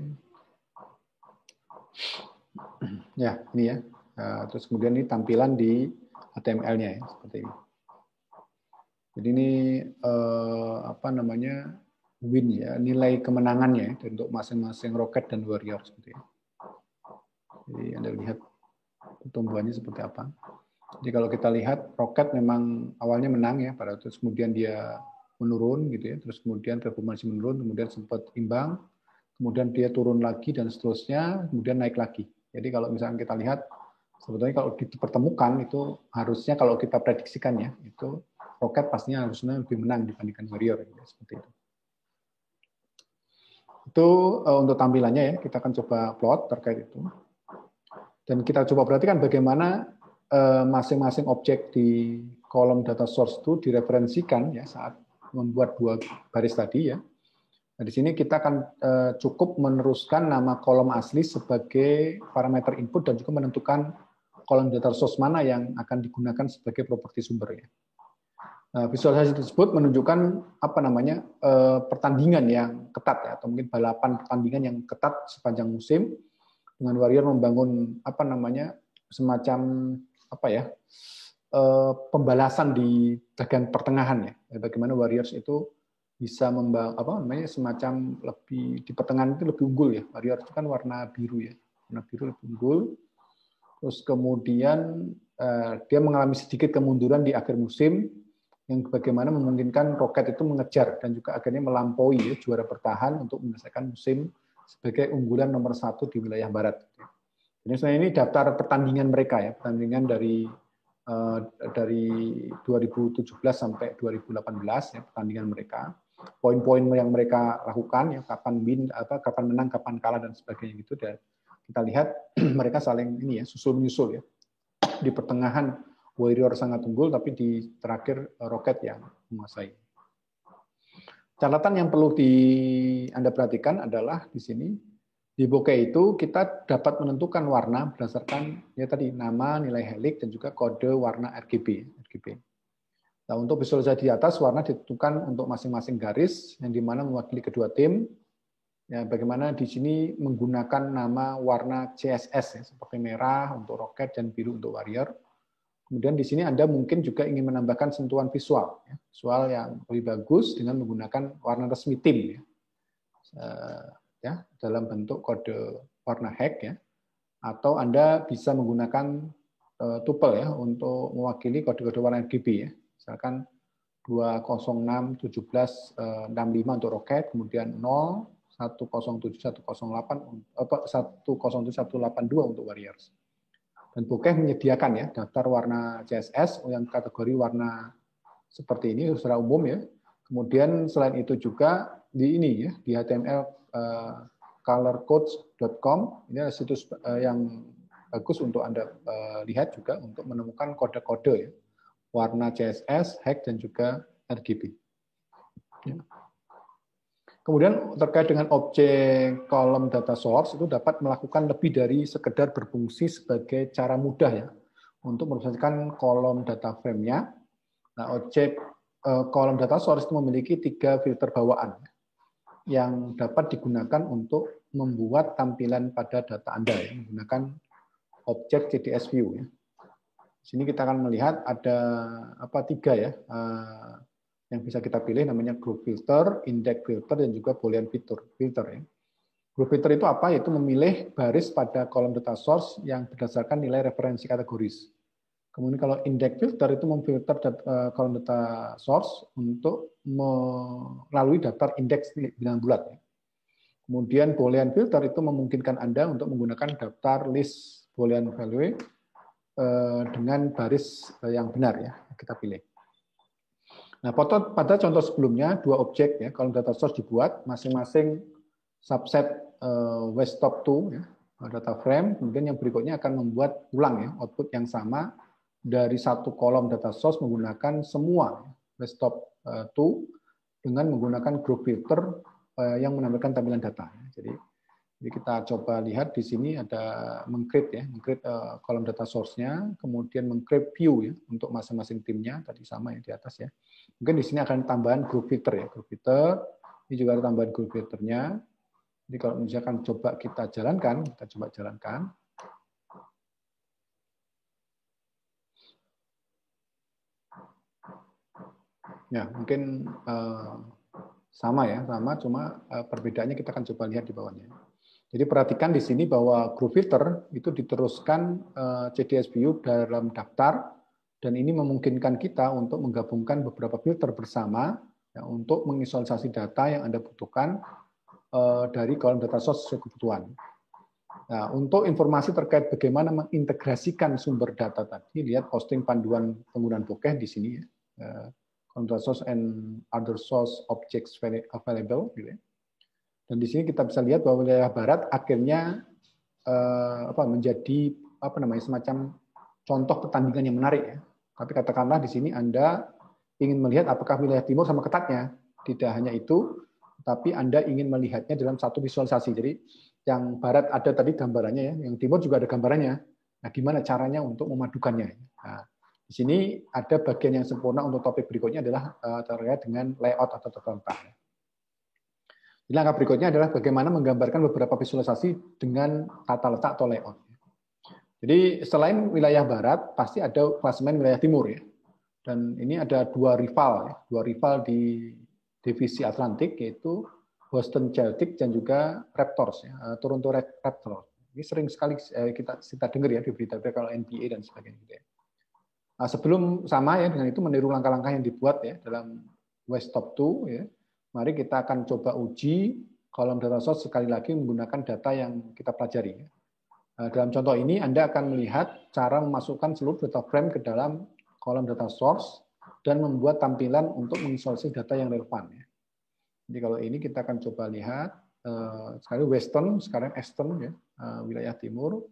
Ya, ini, ya. Terus kemudian ini tampilan di HTML-nya, ya, seperti ini. Jadi ini win, ya, nilai kemenangannya, ya, untuk masing-masing Rocket dan Warrior, seperti ini. Jadi Anda lihat pertumbuhannya seperti apa. Jadi kalau kita lihat Rocket memang awalnya menang ya, pada terus kemudian dia menurun gitu ya, terus kemudian performance menurun, kemudian sempat imbang, kemudian dia turun lagi dan seterusnya, kemudian naik lagi. Jadi kalau misalnya kita lihat sebetulnya kalau dipertemukan itu harusnya kalau kita prediksikan ya, itu Rocket pastinya harusnya lebih menang dibandingkan Warrior ya, seperti itu. Itu untuk tampilannya ya, kita akan coba plot terkait itu. Dan kita coba perhatikan bagaimana masing-masing objek di kolom data source itu direferensikan ya saat membuat dua baris tadi ya. Nah, di sini kita akan cukup meneruskan nama kolom asli sebagai parameter input dan juga menentukan kolom data source mana yang akan digunakan sebagai properti sumber ya. Nah, visualisasi tersebut menunjukkan apa namanya pertandingan yang ketat ya, atau mungkin balapan pertandingan yang ketat sepanjang musim dengan Warrior membangun apa namanya semacam apa ya pembalasan di bagian pertengahan ya. Bagaimana Warriors itu bisa membangun apa namanya semacam lebih di pertengahan itu lebih unggul ya. Warriors itu kan warna biru ya, warna biru lebih unggul. Terus kemudian dia mengalami sedikit kemunduran di akhir musim yang bagaimana memungkinkan Rocket itu mengejar dan juga akhirnya melampaui ya, juara bertahan untuk menyelesaikan musim sebagai unggulan nomor 1 di wilayah barat. Jadi sebenarnya ini daftar pertandingan mereka ya, pertandingan dari 2017 sampai 2018 ya, pertandingan mereka. Poin-poin yang mereka lakukan ya, kapan win, kapan menang, kapan kalah dan sebagainya gitu. Dan kita lihat mereka saling ini ya, susul menyusul ya. Di pertengahan Warrior sangat unggul, tapi di terakhir Rocket yang menguasai. Catatan yang perlu Anda perhatikan adalah di sini di bokeh itu kita dapat menentukan warna berdasarkan ya tadi nama, nilai helix dan juga kode warna RGB. Nah, untuk visualisasi di atas warna ditentukan untuk masing-masing garis yang dimana mewakili kedua tim. Ya, bagaimana di sini menggunakan nama warna CSS ya, seperti merah untuk Rocket dan biru untuk Warrior. Kemudian di sini Anda mungkin juga ingin menambahkan sentuhan visual, ya, visual yang lebih bagus dengan menggunakan warna resmi tim, ya, dalam bentuk kode warna hex, ya, atau Anda bisa menggunakan tuple ya untuk mewakili kode-kode warna RGB, ya, misalkan 2061765 untuk Rocket, kemudian 0 107 108 107 182 untuk Warriors. Dan bokeh menyediakan ya daftar warna CSS yang kategori warna seperti ini secara umum ya. Kemudian selain itu juga di ini ya di HTML colorcodes.com ini adalah situs yang bagus untuk Anda lihat juga untuk menemukan kode-kode ya warna CSS, hex dan juga RGB. Ya. Kemudian terkait dengan objek kolom data source itu dapat melakukan lebih dari sekedar berfungsi sebagai cara mudah ya untuk merepresentasikan kolom data frame-nya. Nah, objek kolom data source itu memiliki 3 filter bawaan yang dapat digunakan untuk membuat tampilan pada data Anda ya, menggunakan objek CDS view ya. Di sini kita akan melihat ada 3 ya. Yang bisa kita pilih namanya group filter, index filter, dan juga boolean filter ya. Group filter itu apa? Yaitu memilih baris pada kolom data source yang berdasarkan nilai referensi kategoris. Kemudian kalau index filter itu memfilter kolom data source untuk melalui daftar indeks bilangan bulat. Ya. Kemudian boolean filter itu memungkinkan Anda untuk menggunakan daftar list boolean value dengan baris yang benar ya kita pilih. Nah, pada contoh sebelumnya, 2 objek ya, kolom data source dibuat, masing-masing subset westop2 ya, data frame, kemudian yang berikutnya akan membuat ulang ya, output yang sama dari satu kolom data source menggunakan semua westop2 dengan menggunakan group filter yang menampilkan tampilan data. Jadi kita coba lihat di sini ada mengcreate kolom data source-nya, kemudian mengcreate view ya untuk masing-masing timnya tadi sama ya di atas ya. Mungkin di sini akan tambahan group filter ya, group filter. Ini juga ada tambahan group filternya. Jadi kalau misalkan coba kita coba jalankan. Ya, mungkin sama ya, cuma perbedaannya kita akan coba lihat di bawahnya. Jadi perhatikan di sini bahwa group filter itu diteruskan CDS view dalam daftar, dan ini memungkinkan kita untuk menggabungkan beberapa filter bersama ya, untuk mengisolasi data yang Anda butuhkan dari kolom data source sesuai kebutuhan. Nah, untuk informasi terkait bagaimana mengintegrasikan sumber data tadi, lihat posting panduan penggunaan bokeh di sini ya. Kolom data source and other source objects available gitu ya. Dan di sini kita bisa lihat bahwa wilayah barat akhirnya menjadi semacam contoh pertandingan yang menarik ya. Tapi katakanlah di sini Anda ingin melihat apakah wilayah timur sama ketatnya. Tidak hanya itu, tapi Anda ingin melihatnya dalam satu visualisasi. Jadi yang barat ada tadi gambarannya ya, yang timur juga ada gambarannya. Nah, gimana caranya untuk memadukannya? Nah, di sini ada bagian yang sempurna untuk topik berikutnya adalah terkait dengan layout atau tata letak. Langkah berikutnya adalah bagaimana menggambarkan beberapa visualisasi dengan tata letak atau layout. Jadi selain wilayah barat, pasti ada klasemen wilayah timur ya. Dan ini ada dua rival di divisi Atlantik, yaitu Boston Celtics dan juga Raptors ya, Toronto Raptors. Ini sering sekali kita dengar ya di berita-berita kalau NBA dan sebagainya. Nah, sebelum sama ya dengan itu meniru langkah-langkah yang dibuat ya dalam West Top 2 ya. Mari kita akan coba uji kolom data source sekali lagi menggunakan data yang kita pelajari. Dalam contoh ini, Anda akan melihat cara memasukkan seluruh data frame ke dalam kolom data source dan membuat tampilan untuk mengisolasi data yang relevan. Jadi kalau ini kita akan coba lihat, sekali Western, sekarang Eastern, ya, wilayah timur.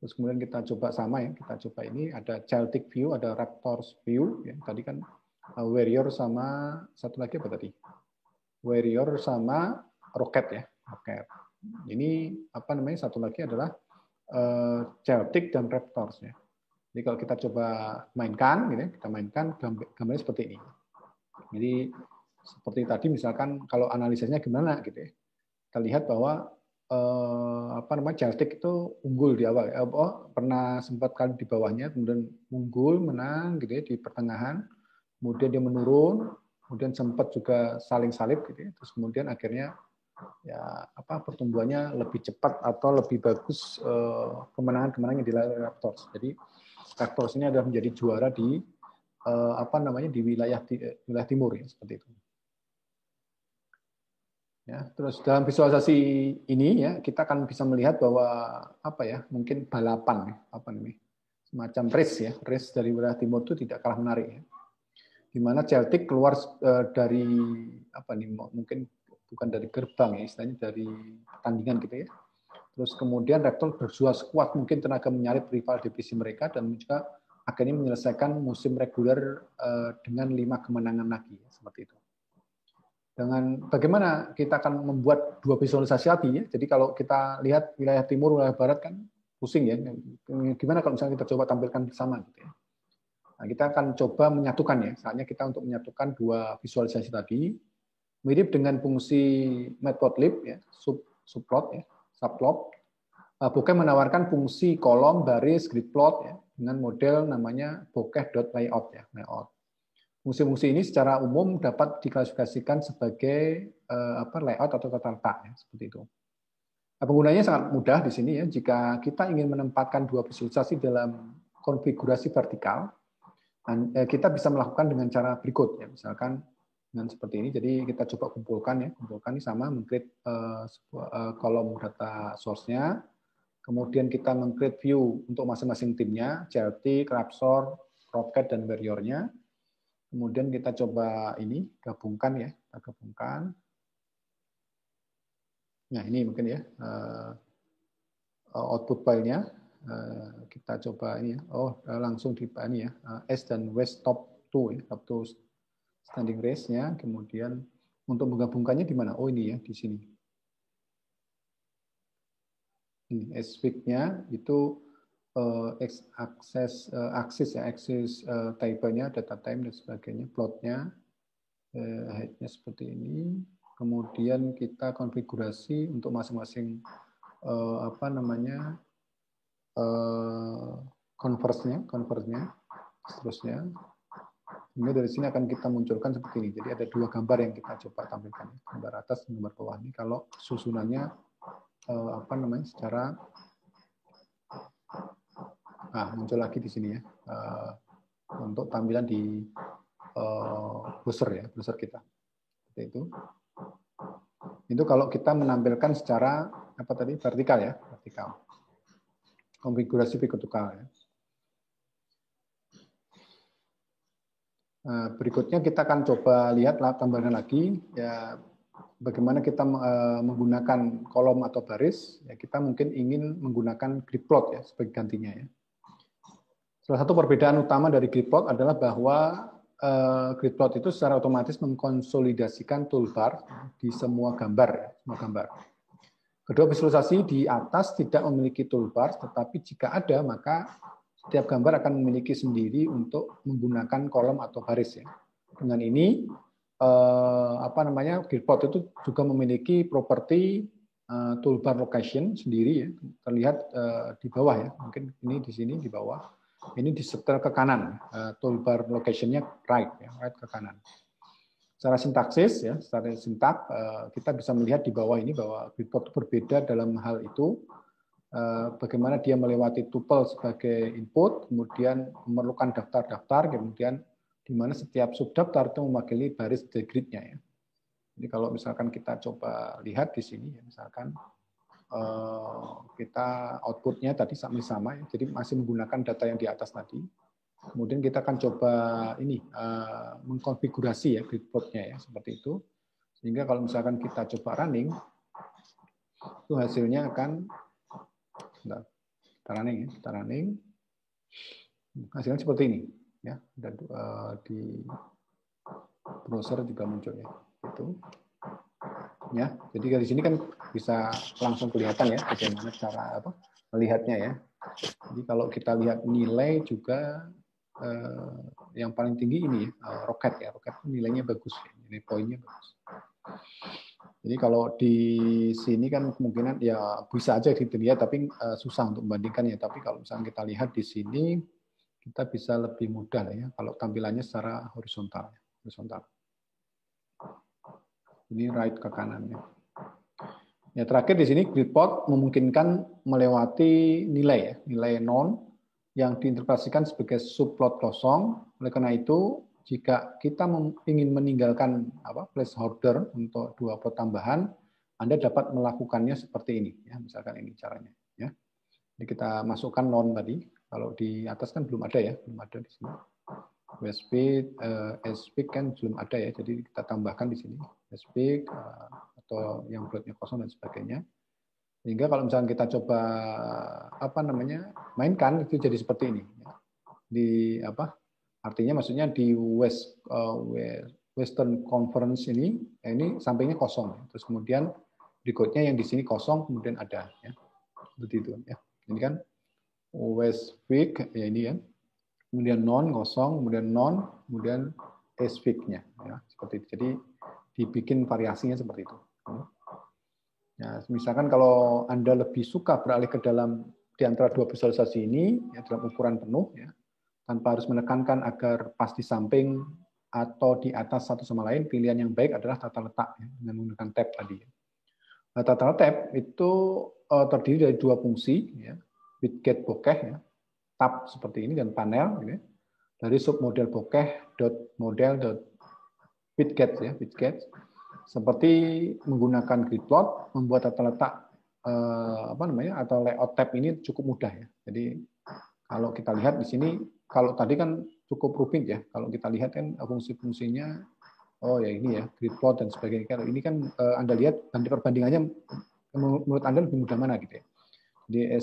Terus kemudian kita coba sama ya, kita coba ini ada Celtic view, ada Raptors view. Ya, tadi kan Warrior sama satu lagi apa tadi? Warrior sama Rocket ya, Rocket. Ini satu lagi adalah Celtic dan Raptors ya. Jadi kalau kita coba mainkan, gitu, kita mainkan gambarnya seperti ini. Jadi seperti tadi misalkan kalau analisisnya gimana gitu ya. Kita lihat bahwa Celtic itu unggul di awal. Pernah sempat kali di bawahnya, kemudian unggul, menang gitu ya di pertengahan. Kemudian dia menurun, kemudian sempat juga saling salib gitu ya. Terus kemudian akhirnya ya pertumbuhannya lebih cepat atau lebih bagus kemenangan-kemenangan yang dilalui Raptors. Jadi Raptors ini adalah menjadi juara di di wilayah timur ya, seperti itu. Ya, terus dalam visualisasi ini ya kita akan bisa melihat bahwa mungkin balapan semacam race dari wilayah timur itu tidak kalah menarik ya. Di mana Celtic keluar dari mungkin bukan dari gerbang ya, istilahnya dari pertandingan gitu ya. Terus kemudian Raptors berjuang sekuat mungkin tenaga menyalip rival divisi mereka dan juga akhirnya menyelesaikan musim reguler dengan 5 kemenangan lagi seperti itu. Dengan bagaimana kita akan membuat dua visualisasi tadi ya. Jadi kalau kita lihat wilayah timur, wilayah barat kan pusing ya. Gimana kalau misalnya kita coba tampilkan bersama gitu ya. Nah, kita akan coba menyatukan ya. Saatnya kita untuk menyatukan dua visualisasi tadi. Mirip dengan fungsi matplotlib ya, subplot ya, subplot. Bokeh menawarkan fungsi kolom, baris, grid plot ya, dengan model namanya bokeh.layout ya, layout. Fungsi-fungsi ini secara umum dapat diklasifikasikan sebagai layout atau tata letak ya, seperti itu. Nah, penggunanya sangat mudah di sini ya. Jika kita ingin menempatkan dua visualisasi dalam konfigurasi vertikal, kita bisa melakukan dengan cara berikut ya. Misalkan dengan seperti ini. Jadi kita coba kumpulkan ini sama meng-create kolom data source-nya. Kemudian kita meng-create view untuk masing-masing timnya, Celtic, Raptors, Rocket dan Warrior-nya. Kemudian kita coba ini gabungkan ya, kita gabungkan. Nah ini mungkin ya output file-nya. Kita coba ini ya. Langsung di ini ya, S dan West Top 2 ya, Top 2 standing race-nya. Kemudian untuk menggabungkannya di mana? Ini ya, di sini. Ini S-Week-nya itu aksis table-nya, data time dan sebagainya, plotnya, height-nya seperti ini. Kemudian kita konfigurasi untuk masing-masing converse-nya, seterusnya. Kemudian dari sini akan kita munculkan seperti ini. Jadi ada dua gambar yang kita coba tampilkan, gambar atas dan gambar bawah ini. Kalau susunannya apa namanya secara muncul lagi di sini ya untuk tampilan di browser kita. Seperti itu. Itu kalau kita menampilkan secara apa tadi vertikal ya, vertikal. Konfigurasi vertikal ya. Berikutnya kita akan coba lihat tambahan lagi ya bagaimana kita menggunakan kolom atau baris ya kita mungkin ingin menggunakan grid plot ya sebagai gantinya ya. Salah satu perbedaan utama dari grid plot adalah bahwa grid plot itu secara otomatis mengkonsolidasikan toolbar di semua gambar ya, semua gambar. Kedua visualisasi di atas tidak memiliki toolbar tetapi jika ada maka setiap gambar akan memiliki sendiri untuk menggunakan kolom atau baris ya. Dengan ini grid plot itu juga memiliki properti toolbar location sendiri ya. Terlihat di bawah ya. Mungkin ini di sini di bawah. Ini disetel ke kanan. Toolbar location-nya right ya, right ke kanan. Secara sintaksis ya, secara sintak kita bisa melihat di bawah ini bahwa grid plot berbeda dalam hal itu. Bagaimana dia melewati tuple sebagai input, kemudian memerlukan daftar-daftar, kemudian di mana setiap subdaftar itu mewakili baris dari grid-nya ya. Jadi kalau misalkan kita coba lihat di sini, ya, misalkan kita output-nya tadi sama ya, jadi masih menggunakan data yang di atas tadi. Kemudian kita akan coba ini mengkonfigurasi ya grid plot-nya ya seperti itu. Sehingga kalau misalkan kita coba running, itu hasilnya akan kita running, hasilnya seperti ini ya. Dan di browser juga muncul ya itu ya. Jadi dari sini kan bisa langsung kelihatan ya bagaimana cara melihatnya ya. Jadi kalau kita lihat nilai juga yang paling tinggi ini roket ya, roket nilainya bagus, nilai poinnya bagus. Jadi kalau di sini kan kemungkinan ya bisa aja dilihat, tapi susah untuk membandingkannya. Tapi kalau misalnya kita lihat di sini, kita bisa lebih mudah ya kalau tampilannya secara horizontal. Ini right ke kanannya. Ya terakhir di sini grid plot memungkinkan melewati nilai ya, nilai non yang diinterpretasikan sebagai subplot kosong. Oleh karena itu, jika kita ingin meninggalkan placeholder untuk dua plot tambahan, Anda dapat melakukannya seperti ini. Ya, misalkan ini caranya. Ya. Jadi kita masukkan non tadi. Kalau di atas kan belum ada ya, belum ada di sini. Westpeak, Speak kan belum ada ya. Jadi kita tambahkan di sini Speak atau yang plotnya kosong dan sebagainya. Sehingga kalau misalnya kita coba mainkan itu jadi seperti ini. Di artinya maksudnya di Western Conference ini sampingnya kosong. Terus kemudian berikutnya yang di sini kosong kemudian ada ya. Seperti itu ya. Ini kan Westpeak ya ini ya. Kemudian non kosong, kemudian non, kemudian Speak-nya ya. Seperti itu. Jadi dibikin variasinya seperti itu. Ya, misalkan kalau Anda lebih suka beralih ke dalam di antara dua visualisasi ini ya, dalam ukuran penuh ya, tanpa harus menekankan agar pas di samping atau di atas satu sama lain, pilihan yang baik adalah tata letak ya, dengan menggunakan tab tadi. Nah, tata letak tab itu terdiri dari dua fungsi ya, widget bokeh ya, tab seperti ini dan panel ya, dari submodel bokeh.model.widget ya, widget. Seperti menggunakan grid plot, membuat tata letak atau layout tab ini cukup mudah ya. Jadi kalau kita lihat di sini, kalau tadi kan cukup rumit ya. Kalau kita lihat kan fungsi-fungsinya, oh ya ini ya grid plot dan sebagainya. Kalau ini kan Anda lihat perbandingannya menurut Anda lebih mudah mana gitu ya. Jadi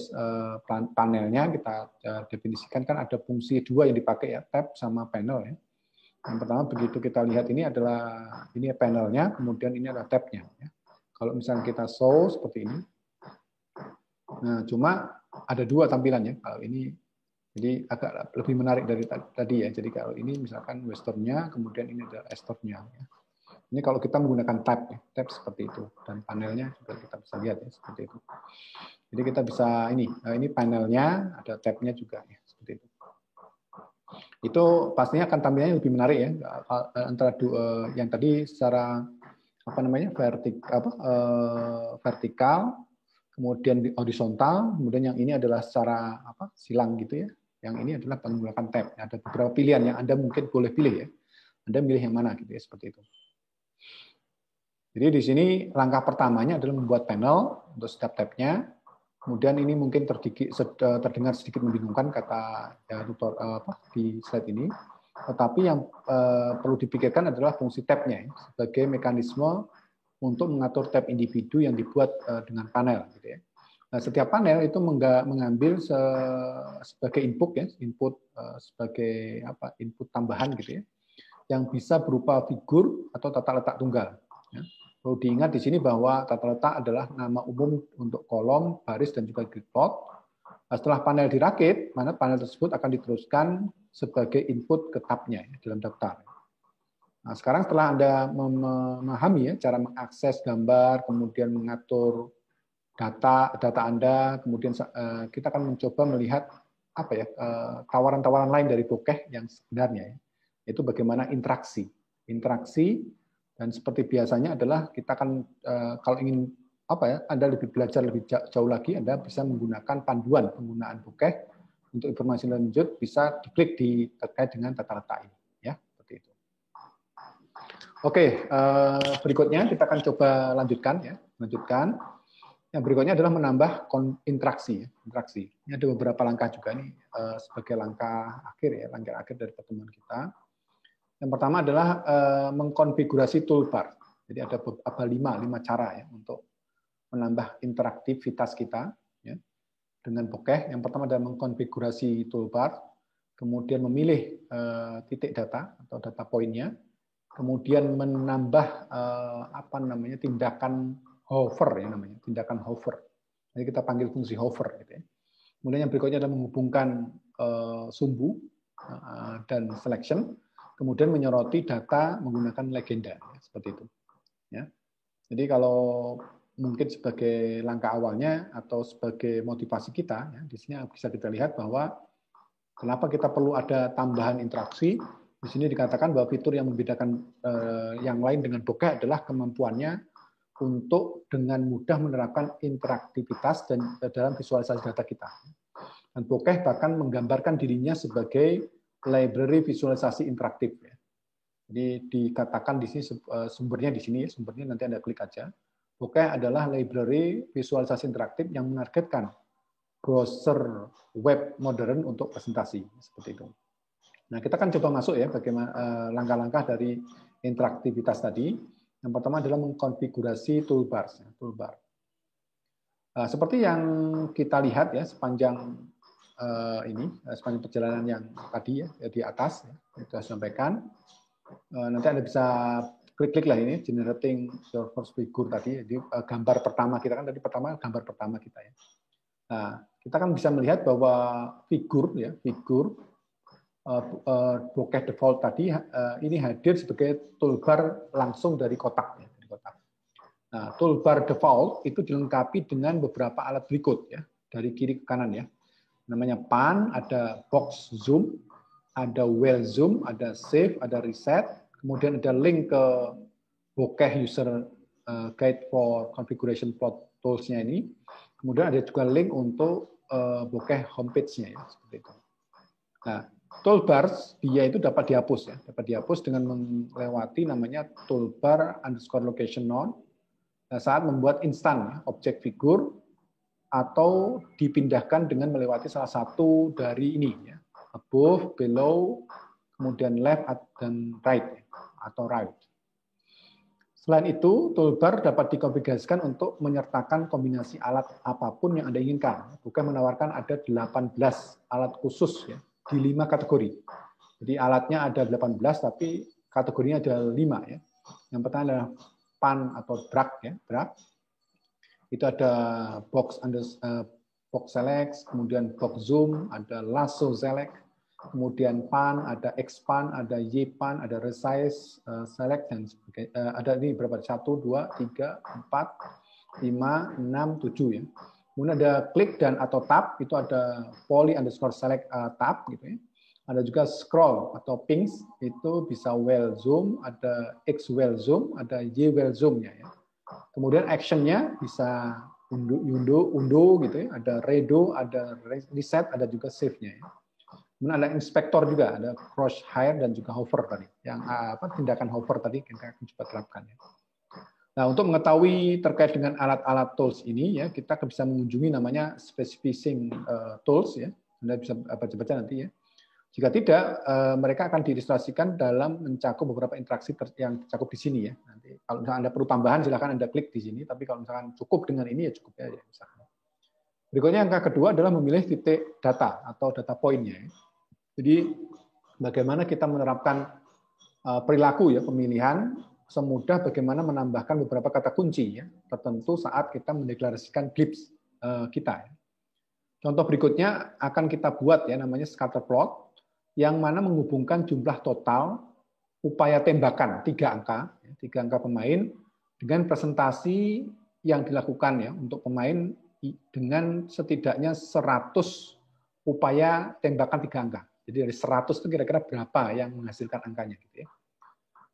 panelnya kita definisikan kan ada fungsi dua yang dipakai ya, tab sama panel ya. Yang pertama begitu kita lihat ini adalah panelnya, kemudian ini adalah tab-nya. Ya. Kalau misalnya kita show seperti ini, nah cuma ada dua tampilannya. Kalau ini jadi agak lebih menarik dari tadi ya. Jadi kalau ini misalkan western-nya, kemudian ini ada eastern-nya. Ya. Ini kalau kita menggunakan tab, ya. Tab seperti itu, dan panelnya juga kita bisa lihat ya seperti itu. Jadi kita bisa ini panelnya, ada tab-nya juga ya seperti itu. Itu pastinya akan tampilannya lebih menarik ya antara yang tadi secara vertikal, kemudian di horizontal, kemudian yang ini adalah secara silang gitu ya. Yang ini adalah menggunakan tab. Ada beberapa pilihan yang Anda mungkin boleh pilih ya. Anda milih yang mana gitu ya, seperti itu. Jadi di sini langkah pertamanya adalah membuat panel untuk setiap tabnya. Kemudian ini mungkin terdengar sedikit membingungkan kata ya, tutor di slide ini. Tetapi yang perlu dipikirkan adalah fungsi tabnya ya, sebagai mekanisme untuk mengatur tab individu yang dibuat dengan panel. Gitu ya. Nah, setiap panel itu mengambil sebagai input ya, sebagai input tambahan gitu ya, yang bisa berupa figur atau tata letak tunggal. Ya. Perlu diingat di sini bahwa tata letak adalah nama umum untuk kolom, baris, dan juga grid plot. Setelah panel dirakit, mana panel tersebut akan diteruskan sebagai input ke tabnya ya, dalam daftar. Nah, sekarang setelah Anda memahami ya, cara mengakses gambar, kemudian mengatur data Anda, kemudian kita akan mencoba melihat tawaran-tawaran lain dari bokeh yang sebenarnya ya. Itu bagaimana interaksi, dan seperti biasanya adalah kita akan kalau ingin Anda lebih belajar lebih jauh lagi, Anda bisa menggunakan panduan penggunaan bokeh untuk informasi lanjut, bisa diklik terkait dengan tata letak ini ya, seperti itu. Oke, berikutnya kita akan coba lanjutkan. Yang berikutnya adalah menambah interaksi. Ini ada beberapa langkah juga nih sebagai langkah akhir dari pertemuan kita. Yang pertama adalah mengkonfigurasi toolbar. Jadi ada 5 cara ya untuk menambah interaktivitas kita ya, dengan bokeh. Yang pertama adalah mengkonfigurasi toolbar, kemudian memilih titik data atau data poinnya, kemudian menambah tindakan hover ya namanya, tindakan hover. Jadi kita panggil fungsi hover gitu ya. Kemudian yang berikutnya adalah menghubungkan sumbu dan selection. Kemudian menyoroti data menggunakan legenda, ya, seperti itu. Ya. Jadi kalau mungkin sebagai langkah awalnya atau sebagai motivasi kita, ya, di sini bisa kita lihat bahwa kenapa kita perlu ada tambahan interaksi. Di sini dikatakan bahwa fitur yang membedakan yang lain dengan bokeh adalah kemampuannya untuk dengan mudah menerapkan interaktivitas dan dalam visualisasi data kita. Dan bokeh bahkan menggambarkan dirinya sebagai library visualisasi interaktif. Jadi dikatakan di sini sumbernya nanti Anda klik aja. Bokeh adalah library visualisasi interaktif yang menargetkan browser web modern untuk presentasi seperti itu. Nah, kita akan coba masuk ya bagaimana langkah-langkah dari interaktivitas tadi. Yang pertama adalah mengkonfigurasi toolbar. Seperti yang kita lihat ya sepanjang sepanjang perjalanan yang tadi ya di atas ya, kita sampaikan. Nanti Anda bisa klik lah ini generating your first figure tadi. Jadi gambar pertama kita kan tadi gambar pertama kita ya. Nah, kita kan bisa melihat bahwa figur bokeh default tadi ini hadir sebagai toolbar langsung dari kotak ya, dari kotak. Nah, toolbar default itu dilengkapi dengan beberapa alat berikut ya, dari kiri ke kanan ya. Namanya pan, ada box zoom, ada well zoom, ada save, ada reset, kemudian ada link ke bokeh user guide for configuration plot tools-nya ini. Kemudian ada juga link untuk bokeh homepage-nya ya, seperti itu. Nah, toolbars dia itu dapat dihapus dengan melewati namanya toolbar _location none saat membuat instan ya, objek figur atau dipindahkan dengan melewati salah satu dari ini ya, above, below, kemudian left dan right atau right. Selain itu, toolbar dapat dikonfigurasikan untuk menyertakan kombinasi alat apapun yang Anda inginkan. Bokeh menawarkan ada 18 alat khusus ya, di 5 kategori. Jadi alatnya ada 18 tapi kategorinya ada 5 ya. Yang pertama adalah pan atau drag ya, drag. Itu ada box select, kemudian box zoom, ada lasso select, kemudian pan, ada expand, ada ypan, ada resize select, dan ada ini berapa? 1, 2, 3, 4, 5, 6, 7 ya. Kemudian ada klik dan atau tab, itu ada poly _select tab gitu ya. Ada juga scroll atau pings, itu bisa well zoom, ada X well zoom, ada Y well zoom-nya ya. Kemudian action-nya bisa undo gitu ya, ada redo, ada reset, ada juga save-nya ya. Kemudian ada inspektor juga, ada cross hire dan juga hover tadi. Yang tindakan hover tadi kita akan coba terapkan ya. Nah, untuk mengetahui terkait dengan alat-alat tools ini ya, kita bisa mengunjungi namanya specifying tools ya. Anda bisa baca-baca nanti ya. Jika tidak, mereka akan diilustrasikan dalam mencakup beberapa interaksi yang tercakup di sini ya. Nanti kalau misalkan Anda perlu tambahan, silakan Anda klik di sini. Tapi kalau misalkan cukup dengan ini ya cukup ya. Misalkan. Berikutnya angka kedua adalah memilih titik data atau data point-nya. Ya. Jadi bagaimana kita menerapkan perilaku ya pemilihan semudah bagaimana menambahkan beberapa kata kunci ya tertentu saat kita mendeklarasikan glimpse kita. Ya. Contoh berikutnya akan kita buat ya namanya scatter plot yang mana menghubungkan jumlah total upaya tembakan 3 angka pemain dengan presentasi yang dilakukan ya untuk pemain dengan setidaknya 100 upaya tembakan 3 angka. Jadi dari 100 itu kira-kira berapa yang menghasilkan angkanya gitu ya.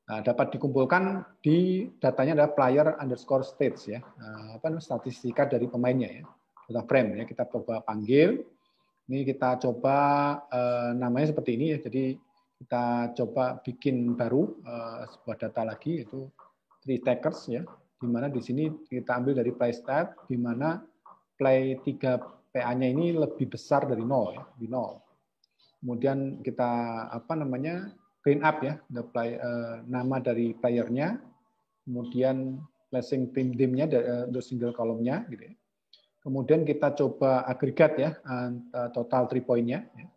Nah, dapat dikumpulkan di datanya adalah player_stats ya. Statistika dari pemainnya ya. Data frame ya, kita coba panggil. Ini kita coba namanya seperti ini ya. Jadi kita coba bikin baru sebuah data lagi yaitu 3 takers ya. Di mana di sini kita ambil dari play stat di mana play 3 PA-nya ini lebih besar dari 0 ya, di 0. Kemudian kita clean up ya, nama dari playernya, kemudian placing tim-timnya untuk single column-nya, gitu ya. Kemudian kita coba agregat ya, total 3 point-nya, ya.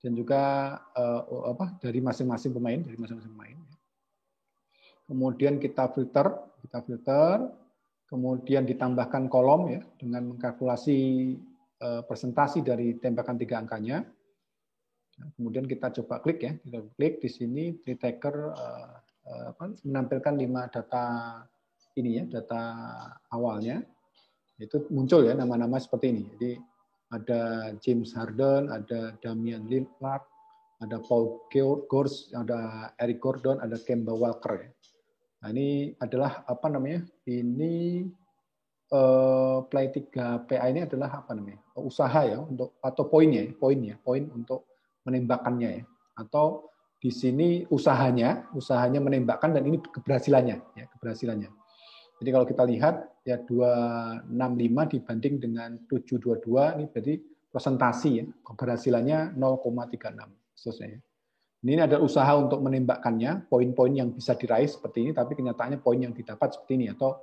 Dan juga dari masing-masing pemain, Kemudian kita filter, kemudian ditambahkan kolom ya dengan mengkalkulasi presentasi dari tembakan 3 angkanya. Kemudian kita coba klik ya, kita klik di sini Tritaker menampilkan 5 data ini ya, data awalnya. Itu muncul ya nama-nama seperti ini. Jadi ada James Harden, ada Damian Lillard, ada Paul George, ada Eric Gordon, ada Kemba Walker ya. Nah, ini adalah Ini play 3 PA ini adalah usaha ya untuk atau poin untuk menembakkannya ya, atau di sini usahanya menembakkan dan ini keberhasilannya. Jadi kalau kita lihat ya 265 dibanding dengan 722 ini berarti presentasi ya keberhasilannya 0,36 seterusnya. Ini adalah usaha untuk menembakkannya, poin-poin yang bisa diraih seperti ini, tapi kenyataannya poin yang didapat seperti ini. Atau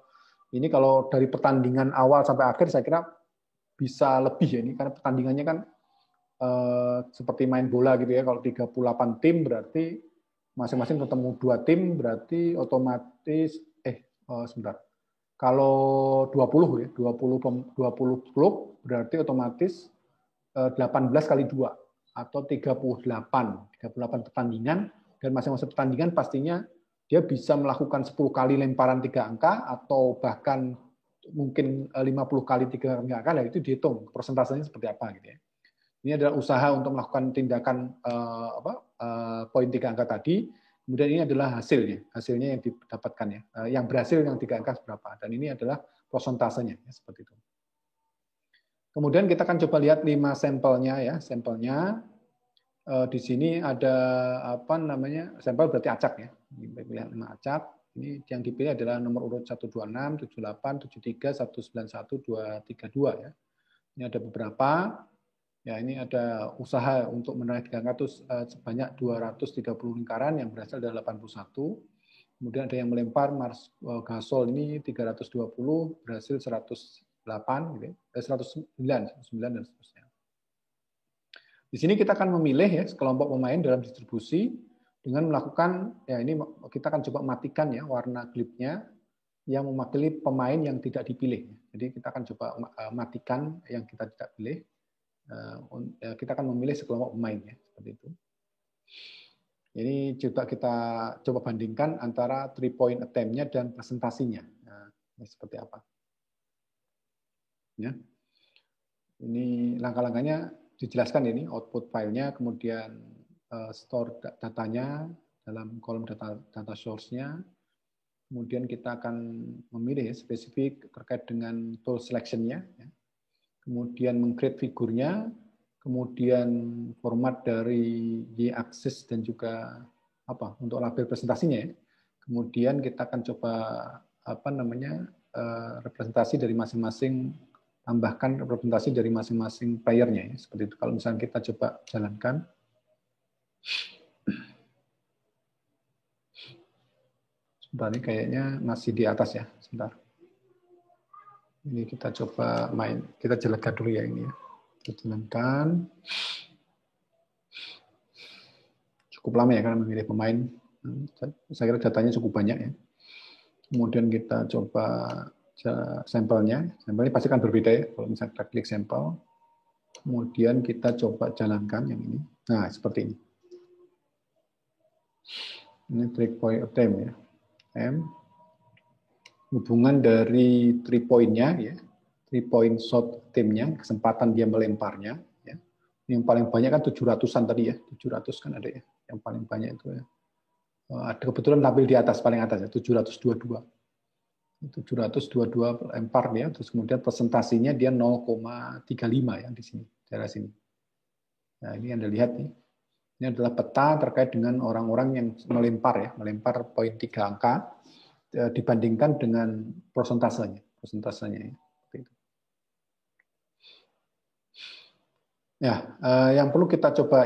ini kalau dari pertandingan awal sampai akhir saya kira bisa lebih ya ini karena pertandingannya kan seperti main bola gitu ya. Kalau 38 tim berarti masing-masing ketemu 2 tim berarti otomatis sebentar. Kalau 20 ya, 20 klub berarti otomatis 18 kali 2 atau 38 pertandingan dan masing-masing pertandingan pastinya dia bisa melakukan 10 kali lemparan 3 angka atau bahkan mungkin 50 kali 3 angka, nah itu dihitung persentasenya seperti apa gitu ya. Ini adalah usaha untuk melakukan tindakan poin 3 angka tadi. Kemudian ini adalah hasilnya yang didapatkan ya. Yang berhasil yang 3 angka berapa. Dan ini adalah prosentasenya ya, seperti itu. Kemudian kita akan coba lihat 5 sampelnya ya. Sampelnya di sini ada sampel berarti acak ya. Pilihan 5 acak. Ini yang dipilih adalah nomor urut 126, 78, 73, 191, 232 ya. Ini ada beberapa. Ya, ini ada usaha untuk menarik 3 angka sebanyak 230 lingkaran yang berhasil ada 81. Kemudian ada yang melempar Mars Gasol ini 320 berhasil 108 gitu. 109 dan seterusnya. Di sini kita akan memilih ya kelompok pemain dalam distribusi dengan melakukan ya ini kita akan coba matikan ya warna klipnya yang mewakili pemain yang tidak dipilih. Jadi kita akan coba matikan yang kita tidak pilih. Kita akan memilih sekelompok pemain ya seperti itu. Ini juga kita coba bandingkan antara 3-point attempt-nya dan presentasinya. Nah, ini seperti apa? Ya. Ini langkah-langkahnya dijelaskan ini output filenya, kemudian store datanya dalam kolom data source-nya, Kemudian kita akan memilih spesifik terkait dengan tool selection-nya, kemudian meng-create figurnya, kemudian format dari y-axis dan juga untuk label presentasinya ya. Kemudian kita akan coba representasi dari masing-masing, tambahkan representasi dari masing-masing playernya ya. Seperti itu. Kalau misalnya kita coba jalankan. Sebentar, ini kayaknya masih di atas ya. Sebentar. Ini kita coba main. Kita jalankan dulu ya ini ya. Kita jalankan. Cukup lama ya karena memilih pemain. Saya kira datanya cukup banyak ya. Kemudian kita coba sampelnya. Sampelnya pasti akan berbeda ya. Kalau misalnya kita klik sampel. Kemudian kita coba jalankan yang ini. Nah, seperti ini. Ini 3 point attempt ya. Hubungan dari 3 point-nya ya. 3 point shot attempt-nya, kesempatan dia melemparnya ya. Yang paling banyak kan 700-an tadi ya. 700 kan ada ya. Yang paling banyak itu ya. Ada kebetulan tampil di atas, paling atas ya, 722. 722 lempar ya, terus kemudian presentasinya dia 0,35 ya di sini, daerah sini. Nah, ini Anda lihat nih. Ini adalah peta terkait dengan orang-orang yang melempar ya, melempar poin 3 angka dibandingkan dengan persentasenya ya. Ya, yang perlu kita coba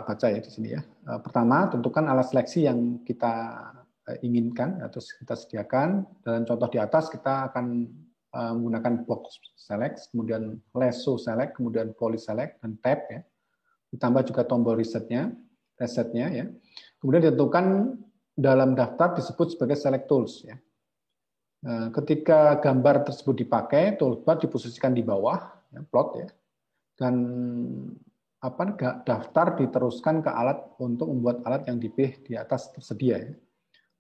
baca ya di sini ya. Pertama, tentukan alat seleksi yang kita inginkan atau kita sediakan. Dalam contoh di atas kita akan menggunakan box select, kemudian lasso select, kemudian poly select dan tab ya. Ditambah juga tombol resetnya ya. Kemudian ditentukan dalam daftar disebut sebagai select tools ya. Ketika gambar tersebut dipakai, toolbar diposisikan di bawah, ya, plot ya. Dan daftar diteruskan ke alat untuk membuat alat yang dipilih di atas tersedia ya.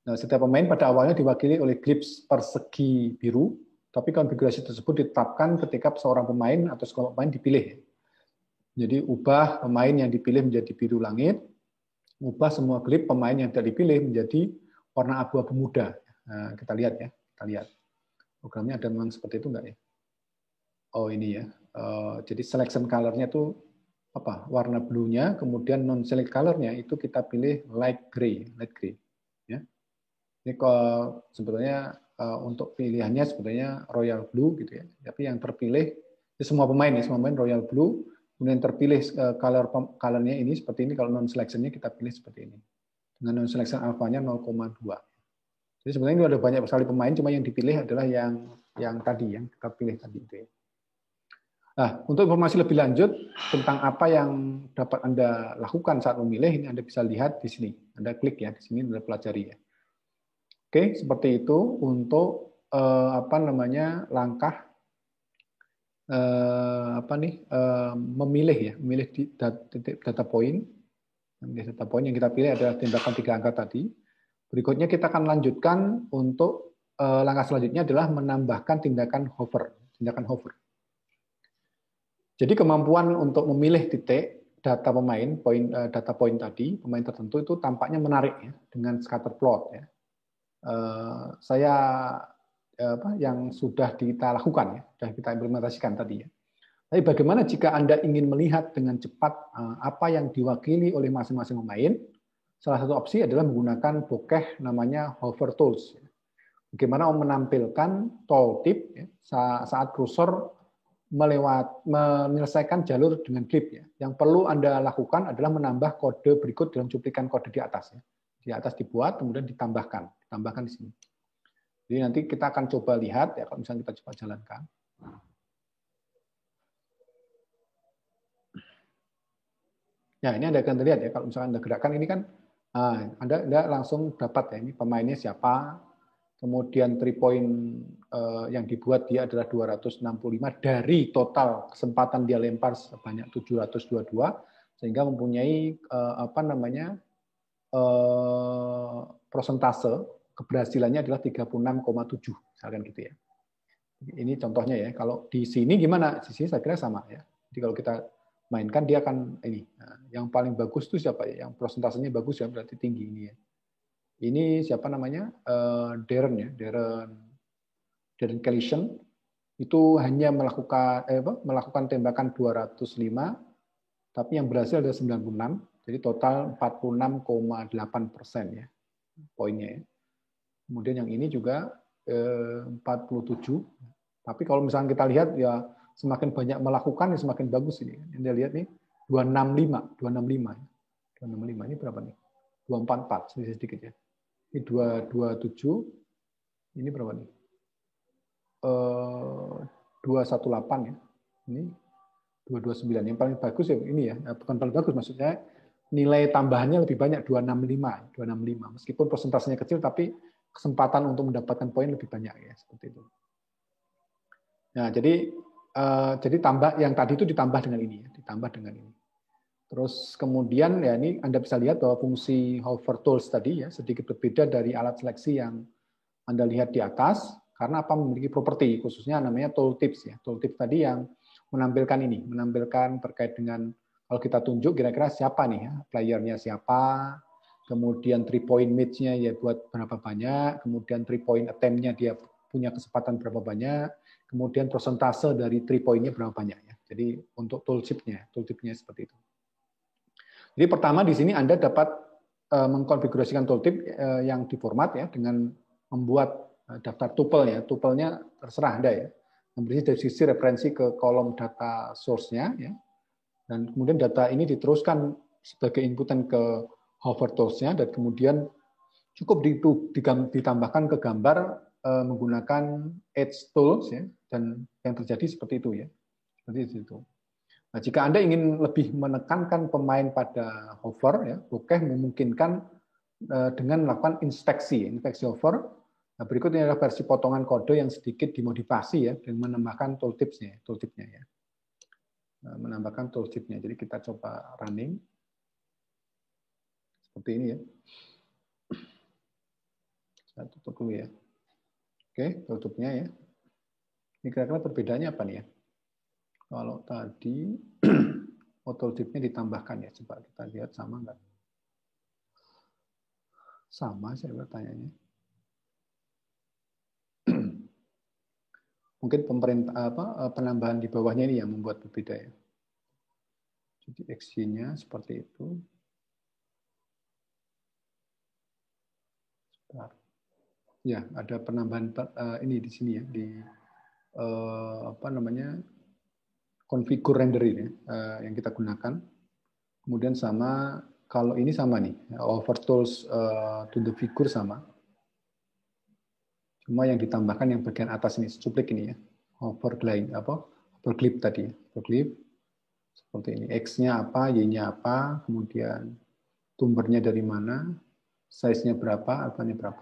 Nah, setiap pemain pada awalnya diwakili oleh glips persegi biru, tapi konfigurasi tersebut ditetapkan ketika seorang pemain atau sekelompok pemain dipilih. Jadi ubah pemain yang dipilih menjadi biru langit, ubah semua glip pemain yang tidak dipilih menjadi warna abu-abu muda. Nah, kita lihat ya, programnya ada memang seperti itu enggak ya? Oh ini ya. Jadi selection color-nya itu warna blue-nya, kemudian non-select color-nya itu kita pilih light gray. Ya. Ini sebetulnya untuk pilihannya sebetulnya royal blue gitu ya. Tapi yang terpilih semua pemain royal blue, kemudian terpilih color-nya ini seperti ini. Kalau non-selection-nya kita pilih seperti ini. Dengan non-selection alpha-nya 0,2. Jadi sebenarnya ini ada banyak sekali pemain, cuma yang dipilih adalah yang tadi yang kita pilih tadi itu ya. Nah, untuk informasi lebih lanjut tentang apa yang dapat Anda lakukan saat memilih, ini Anda bisa lihat di sini. Anda klik ya, di sini Anda pelajari ya. Oke, seperti itu untuk langkah memilih data point. Data point yang kita pilih adalah tindakan 3 angka tadi. Berikutnya kita akan lanjutkan untuk langkah selanjutnya adalah menambahkan tindakan hover. Jadi kemampuan untuk memilih titik data pemain, data point tadi, pemain tertentu itu tampaknya menarik ya, dengan scatter plot ya. Yang sudah kita lakukan ya, sudah kita implementasikan tadi ya. Tapi bagaimana jika Anda ingin melihat dengan cepat apa yang diwakili oleh masing-masing pemain? Salah satu opsi adalah menggunakan bokeh namanya hover tools. Bagaimana menampilkan tooltip ya, saat kursor menyelesaikan jalur dengan klip ya. Yang perlu Anda lakukan adalah menambah kode berikut dalam cuplikan kode di atas ya. Di atas dibuat kemudian ditambahkan di sini. Jadi nanti kita akan coba lihat ya kalau misalnya kita coba jalankan. Ya, ini Anda akan lihat ya kalau misalnya Anda gerakkan ini kan Anda langsung dapat ya ini pemainnya siapa. Kemudian 3 point yang dibuat dia adalah 265 dari total kesempatan dia lempar sebanyak 722 sehingga mempunyai persentase keberhasilannya adalah 36,7 misalkan gitu ya. Ini contohnya ya. Kalau di sini gimana? Di sini saya kira sama ya. Jadi kalau kita mainkan dia akan ini. Nah, yang paling bagus itu siapa ya? Yang persentasenya bagus ya berarti tinggi ini ya. Ini siapa namanya? Darren ya, Darren Collison itu hanya melakukan tembakan 205, tapi yang berhasil ada 96, jadi total 46,8% ya poinnya ya. Kemudian yang ini juga 47. Tapi kalau misalnya kita lihat ya semakin banyak melakukan ya semakin bagus ini. Anda lihat nih 265 ya. 265 ini berapa nih? 244 sedikit ya. Ini 227. Ini berapa nih? 218 ya. Ini 229. Yang paling bagus ya ini ya. Bukan paling bagus maksudnya nilai tambahannya lebih banyak 265. Meskipun persentasenya kecil tapi kesempatan untuk mendapatkan poin lebih banyak ya seperti itu. Nah, jadi tambah yang tadi itu ditambah dengan ini ya, ditambah dengan ini. Terus kemudian ya ini Anda bisa lihat bahwa fungsi hover tools tadi ya sedikit berbeda dari alat seleksi yang Anda lihat di atas karena apa memiliki properti khususnya namanya tooltips ya. Tooltips tadi yang menampilkan terkait dengan kalau kita tunjuk kira-kira siapa nih ya, playernya siapa, kemudian 3-point match-nya ya buat berapa banyak, kemudian 3-point attempt-nya dia punya kesempatan berapa banyak, kemudian persentase dari 3-point-nya berapa banyak ya. Jadi untuk tooltip-nya seperti itu. Jadi pertama di sini Anda dapat mengkonfigurasikan tooltip yang diformat ya dengan membuat daftar tuple ya. Tuple-nya terserah Anda ya. Memberi dari sisi referensi ke kolom data source-nya ya. Dan kemudian data ini diteruskan sebagai inputan ke hover tools-nya dan kemudian cukup ditambahkan ke gambar menggunakan edge tools ya dan yang terjadi seperti itu ya. Seperti itu. Nah, jika Anda ingin lebih menekankan pemain pada hover, ya, Bokeh memungkinkan dengan melakukan inspeksi hover. Nah, berikut ini adalah versi potongan kode yang sedikit dimodifikasi ya, dan menambahkan tooltipnya ya. Menambahkan tooltipnya. Jadi kita coba running seperti ini ya. Saya tutup dulu ya. Oke, tooltipnya ya. Ini kira-kira perbedaannya apa nih ya? Kalau tadi tooltipnya ditambahkan ya, coba kita lihat sama nggak? Sama saya bertanya. Mungkin penambahan di bawahnya ini yang membuat berbeda ya. Jadi X-nya seperti itu. Sebentar. Ya, ada penambahan ini di sini ya di configure render ini yang kita gunakan. Kemudian sama kalau ini sama nih, over tools to the figure sama. Cuma yang ditambahkan yang bagian atas ini, cuplik ini ya. Hover clip tadi, hover clip seperti ini. X-nya apa, Y-nya apa, kemudian sumbernya dari mana, size-nya berapa, alfanya berapa.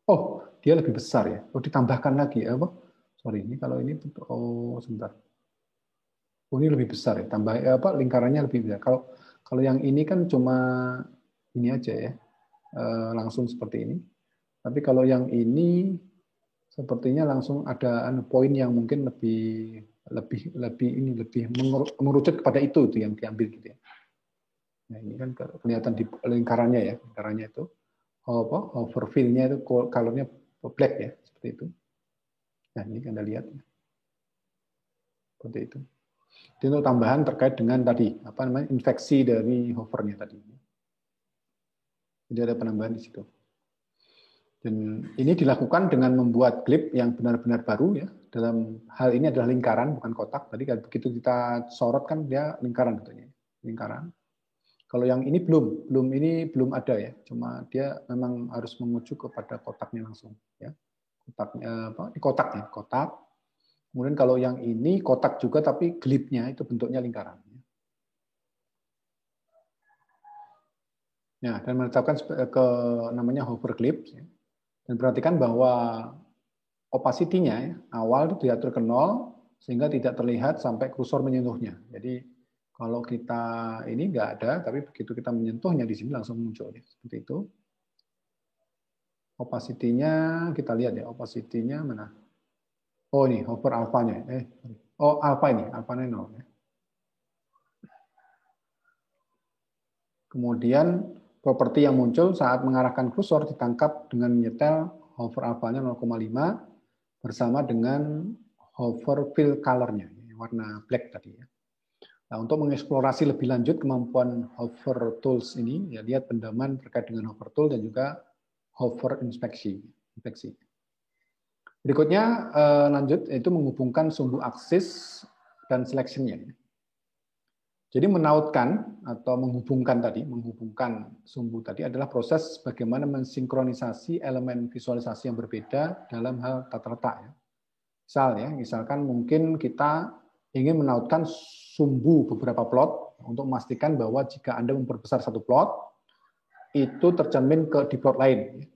Oh, dia lebih besar ya. Oh, ditambahkan lagi apa? Sorry, ini kalau ini sebentar. Oh, ini lebih besar ya. Tambah lingkarannya lebih besar. Kalau yang ini kan cuma ini aja ya. Langsung seperti ini. Tapi kalau yang ini sepertinya langsung ada poin yang mungkin lebih mengerucut kepada itu yang diambil gitu ya. Nah, ini kan kelihatan di lingkarannya ya, lingkarannya itu overfill-nya itu color-nya black ya, seperti itu. Nah, ini Anda lihat ya. Seperti itu. Itu untuk tambahan terkait dengan tadi infeksi dari hovernya tadi. Jadi ada penambahan di situ. Dan ini dilakukan dengan membuat klip yang benar-benar baru ya. Dalam hal ini adalah lingkaran bukan kotak. Tadi begitu kita sorot kan dia lingkaran katanya. Lingkaran. Kalau yang ini belum ada ya. Cuma dia memang harus mengucu kepada kotaknya langsung ya. Kotaknya kotak. Kemudian kalau yang ini kotak juga tapi klipnya itu bentuknya lingkaran. Ya, dan menetapkan ke namanya hover clip. Ya. Dan perhatikan bahwa opacity-nya ya, awal itu diatur ke 0 sehingga tidak terlihat sampai kursor menyentuhnya. Jadi kalau kita ini nggak ada, tapi begitu kita menyentuhnya di sini langsung muncul ya. Seperti itu. Opacity-nya kita lihat ya, opacity-nya mana? Oh ini hover alpha-nya. Alpha ini, alpha-nya 0 ya. Kemudian properti yang muncul saat mengarahkan kursor ditangkap dengan menyetel hover alfanya 0,5 bersama dengan hover fill color-nya, warna black tadi ya. Nah, untuk mengeksplorasi lebih lanjut kemampuan hover tools ini, ya lihat pendaman terkait dengan hover tool dan juga hover inspeksi. Berikutnya lanjut, yaitu menghubungkan sumbu aksis dan selection-nya. Jadi menautkan atau menghubungkan sumbu tadi adalah proses bagaimana mensinkronisasi elemen visualisasi yang berbeda dalam hal tata letak. Misalkan mungkin kita ingin menautkan sumbu beberapa plot untuk memastikan bahwa jika Anda memperbesar satu plot, itu tercermin di plot lain.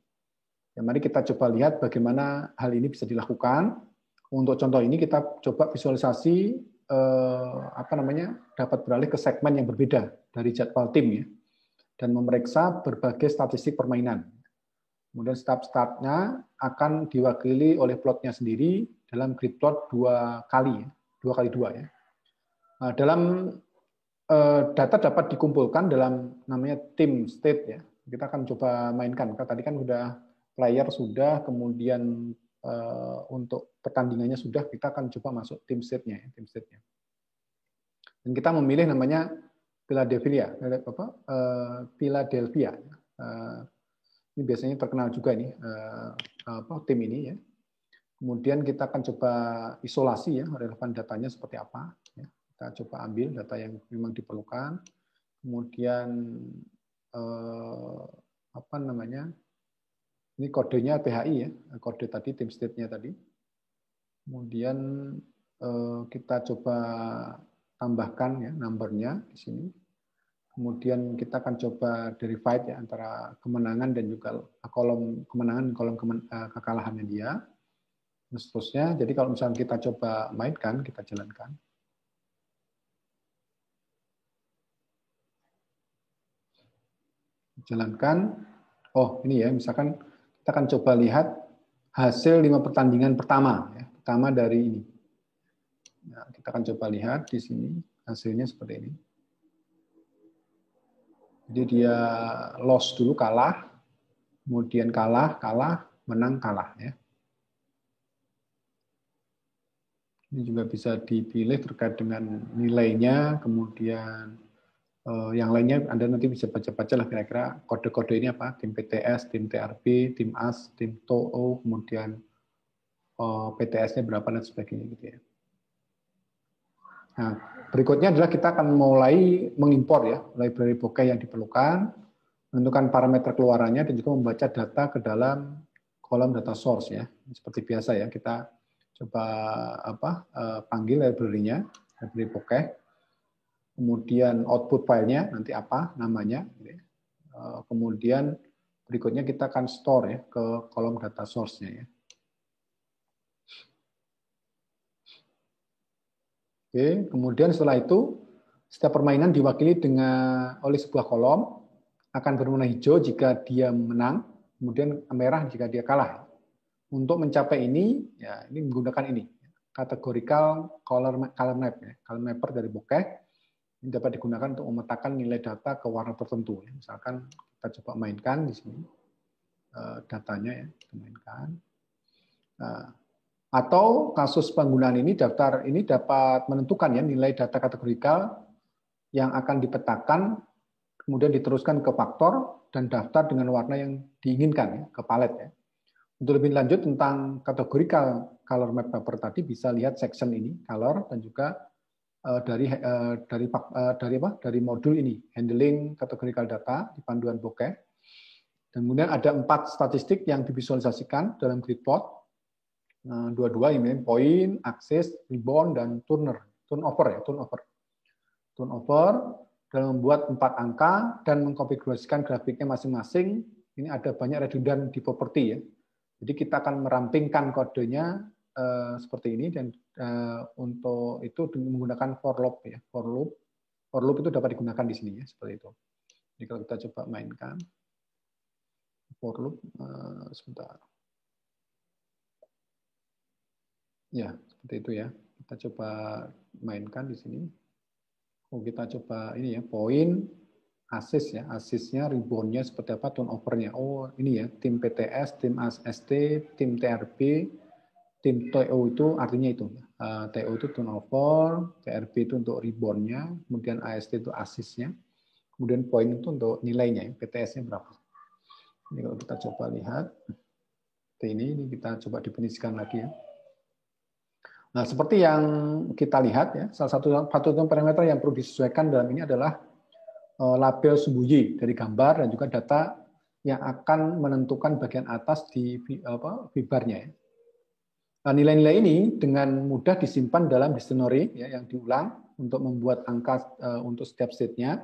Ya, mari kita coba lihat bagaimana hal ini bisa dilakukan. Untuk contoh ini kita coba visualisasi dapat beralih ke segmen yang berbeda dari jadwal tim ya, dan memeriksa berbagai statistik permainan. Kemudian startnya akan diwakili oleh plotnya sendiri dalam grid plot 2 kali 2 ya. Nah, dalam data dapat dikumpulkan dalam namanya team state ya. Kita akan coba mainkan. Tadi kan sudah player sudah, kemudian untuk pertandingannya sudah, kita akan coba masuk team state-nya. Dan kita memilih namanya Philadelphia. Ini biasanya terkenal juga ini tim ini ya. Kemudian kita akan coba isolasi ya, relevan datanya seperti apa. Ya. Kita coba ambil data yang memang diperlukan. Kemudian ini kodenya PHI ya, kode tadi tim state-nya tadi. Kemudian kita coba tambahkan ya number-nya di sini. Kemudian kita akan coba derivate ya antara kemenangan dan juga kolom kemenangan, kolom kekalahannya dia. Dan seterusnya. Jadi kalau misalnya kita coba mainkan, kita jalankan. Oh ini ya, misalkan kita akan coba lihat hasil 5 pertandingan pertama, ya, pertama dari ini. Nah, kita akan coba lihat di sini hasilnya seperti ini. Jadi dia loss dulu, kalah, kemudian kalah, menang, kalah. Ya. Ini juga bisa dipilih terkait dengan nilainya, kemudian yang lainnya Anda nanti bisa baca-baca lah kira-kira kode-kode ini apa, tim PTS, tim TRB, tim AS, tim TOO, kemudian PTS-nya berapa dan sebagainya gitu ya. Nah, berikutnya adalah kita akan mulai mengimpor ya library bokeh yang diperlukan, menentukan parameter keluarannya dan juga membaca data ke dalam kolom data source ya. Seperti biasa ya, kita coba panggil library-nya, library bokeh. Kemudian output filenya nanti apa namanya, kemudian berikutnya kita akan store ya ke kolom data source-nya ya. Oke, kemudian setelah itu setiap permainan diwakili oleh sebuah kolom, akan berwarna hijau jika dia menang, kemudian merah jika dia kalah. Untuk mencapai ini, ya ini menggunakan ini categorical color map ya, color mapper dari bokeh. Ini dapat digunakan untuk memetakan nilai data ke warna tertentu. Misalkan kita coba mainkan di sini datanya ya, kita mainkan. Nah, atau kasus penggunaan ini daftar ini dapat menentukan ya nilai data kategorikal yang akan dipetakan, kemudian diteruskan ke faktor dan daftar dengan warna yang diinginkan ya, ke palet ya. Untuk lebih lanjut tentang categorical color map paper tadi bisa lihat section ini color dan juga dari modul ini handling categorical data di panduan bokeh. Dan kemudian ada 4 statistik yang divisualisasikan dalam grid plot. Dua-dua ini point, axis, rebound dan turnover dalam membuat 4 angka dan mengkonfigurasikan grafiknya masing-masing. Ini ada banyak redundan di properti ya. Jadi kita akan merampingkan kodenya seperti ini dan untuk itu menggunakan for loop ya. For loop itu dapat digunakan di sini ya, seperti itu. Jadi kalau kita coba mainkan for loop sebentar. Ya, seperti itu ya. Kita coba mainkan di sini. Kita coba ini ya, point, ASIS ya, ASIS-nya, ribbon-nya seperti apa, turnover-nya. Oh, ini ya, tim PTS, tim AST, tim TRB, tim TO itu artinya itu. TO itu turnover, TRB itu untuk ribbon-nya, kemudian AST itu ASIS-nya, kemudian poin itu untuk nilainya, PTS-nya berapa. Ini kalau kita coba lihat, ini kita coba definisikan lagi ya. Nah, seperti yang kita lihat ya, salah satu parameter yang perlu disesuaikan dalam ini adalah label sembunyi dari gambar dan juga data yang akan menentukan bagian atas di fibarnya. Ya. Nah, nilai-nilai ini dengan mudah disimpan dalam dictionary ya, yang diulang untuk membuat angka untuk setiap state-nya.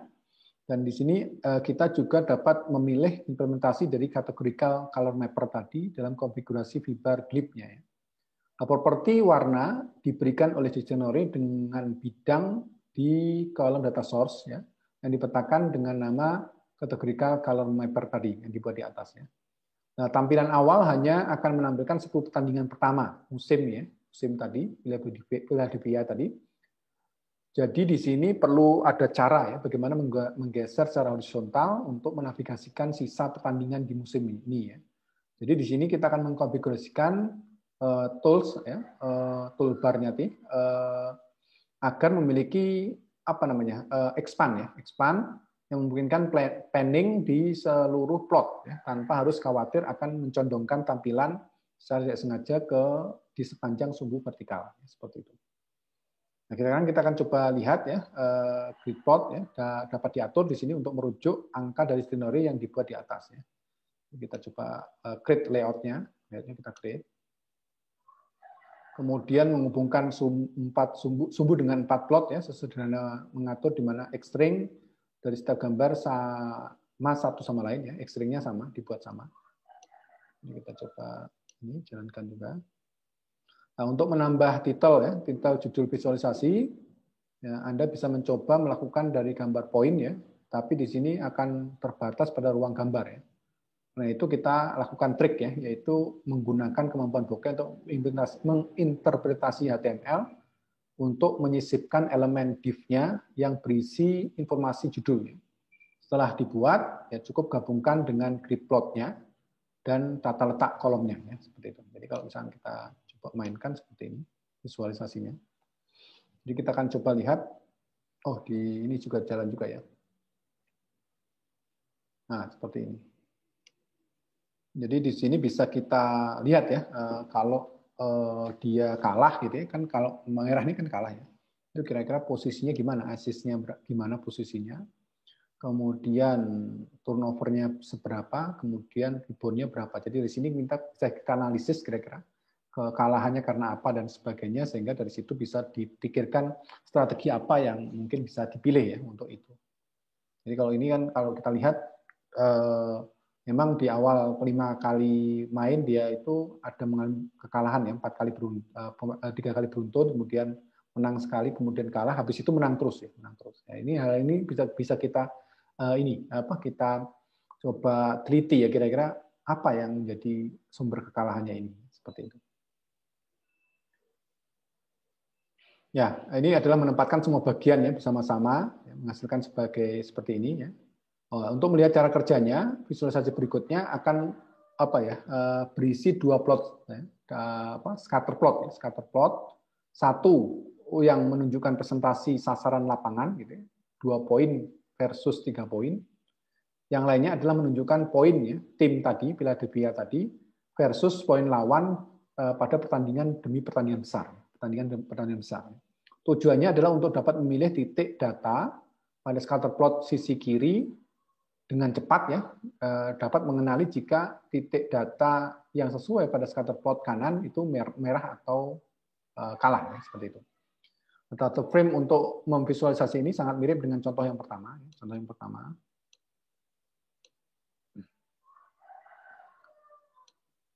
Dan di sini kita juga dapat memilih implementasi dari categorical color mapper tadi dalam konfigurasi fibar glib-nya. Ya. Nah, properti warna diberikan oleh dictionary dengan bidang di kolom data source ya, yang dipetakan dengan nama categorical color mapper tadi yang dibuat di atasnya. Nah, tampilan awal hanya akan menampilkan 10 pertandingan pertama musim ya, musim tadi Philadelphia tadi. Jadi di sini perlu ada cara ya bagaimana menggeser secara horizontal untuk menavigasikan sisa pertandingan di musim ini ya. Jadi di sini kita akan mengkonfigurasikan tools ya, toolbar-nya agar memiliki apa namanya expand ya, expand yang memungkinkan panning di seluruh plot ya, tanpa harus khawatir akan mencondongkan tampilan secara tidak sengaja di sepanjang sumbu vertikal ya, seperti itu. Nah, kita akan coba lihat ya grid plot ya dapat diatur di sini untuk merujuk angka dari dictionary yang dibuat di atas ya. Kita coba create layout-nya, kita create. Kemudian menghubungkan sumbu dengan 4 plot ya, sesederhana mengatur di mana X-string dari setiap gambar sama satu sama lain ya, X-string-nya sama, dibuat sama. Ini kita coba ini jalankan juga. Nah, untuk menambah titel ya, titel judul visualisasi, ya, Anda bisa mencoba melakukan dari gambar poin ya, tapi di sini akan terbatas pada ruang gambar ya. Nah, itu kita lakukan trik ya, yaitu menggunakan kemampuan bokeh untuk menginterpretasi HTML untuk menyisipkan elemen div-nya yang berisi informasi judulnya. Setelah dibuat, ya cukup gabungkan dengan grid plot-nya dan tata letak kolomnya ya, seperti itu. Jadi kalau misalnya kita coba mainkan seperti ini visualisasinya. Jadi kita akan coba lihat, oh di ini juga jalan juga ya. Nah, seperti ini. Jadi di sini bisa kita lihat ya, kalau dia kalah gitu ya, kan kalau merah ini kan kalah ya. Itu kira-kira posisinya gimana, asisnya gimana posisinya, kemudian turnovernya seberapa, kemudian reboundnya berapa. Jadi di sini bisa kita analisis kira-kira kekalahannya karena apa dan sebagainya, sehingga dari situ bisa dipikirkan strategi apa yang mungkin bisa dipilih ya untuk itu. Jadi kalau ini kan kalau kita lihat memang di awal 5 kali main dia itu ada mengalami kekalahan ya, 3 kali beruntun, kemudian menang sekali, kemudian kalah, habis itu menang terus ya, menang terus. Ya, ini hal ini bisa kita kita coba teliti ya, kira-kira apa yang menjadi sumber kekalahannya ini, seperti itu. Ya, ini adalah menempatkan semua bagian ya bersama-sama, ya, menghasilkan seperti ini ya. Untuk melihat cara kerjanya, visualisasi berikutnya akan berisi 2 plot, ya, scatter plot, ya, scatter plot. Satu yang menunjukkan presentasi sasaran lapangan, gitu, 2 poin versus 3 poin. Yang lainnya adalah menunjukkan poin ya, tim tadi, Philadelphia tadi, versus poin lawan pada pertandingan demi pertandingan besar, pertandingan besar. Tujuannya adalah untuk dapat memilih titik data pada scatter plot sisi kiri dengan cepat ya, dapat mengenali jika titik data yang sesuai pada scatter plot kanan itu merah atau kalah ya, seperti itu. Data frame untuk memvisualisasi ini sangat mirip dengan contoh yang pertama. Contoh yang pertama.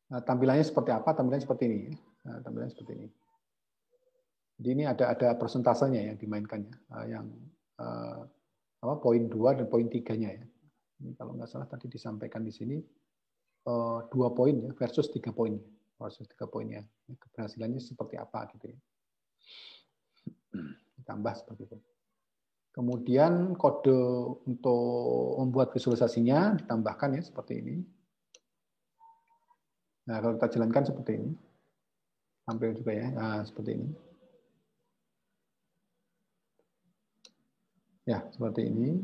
Nah, tampilannya seperti apa? Tampilannya seperti ini. Nah, tampilannya seperti ini. Jadi ini ada persentasenya yang dimainkannya, yang poin 2 dan poin 3-nya ya. Ini kalau nggak salah tadi disampaikan di sini 2 poin ya versus 3 poin. Versus 3 poinnya. Keberhasilannya seperti apa gitu ya. Ditambah seperti itu. Kemudian kode untuk membuat visualisasinya ditambahkan ya seperti ini. Nah, kalau kita jalankan seperti ini. Tampil juga ya. Nah, seperti ini. Ya, seperti ini.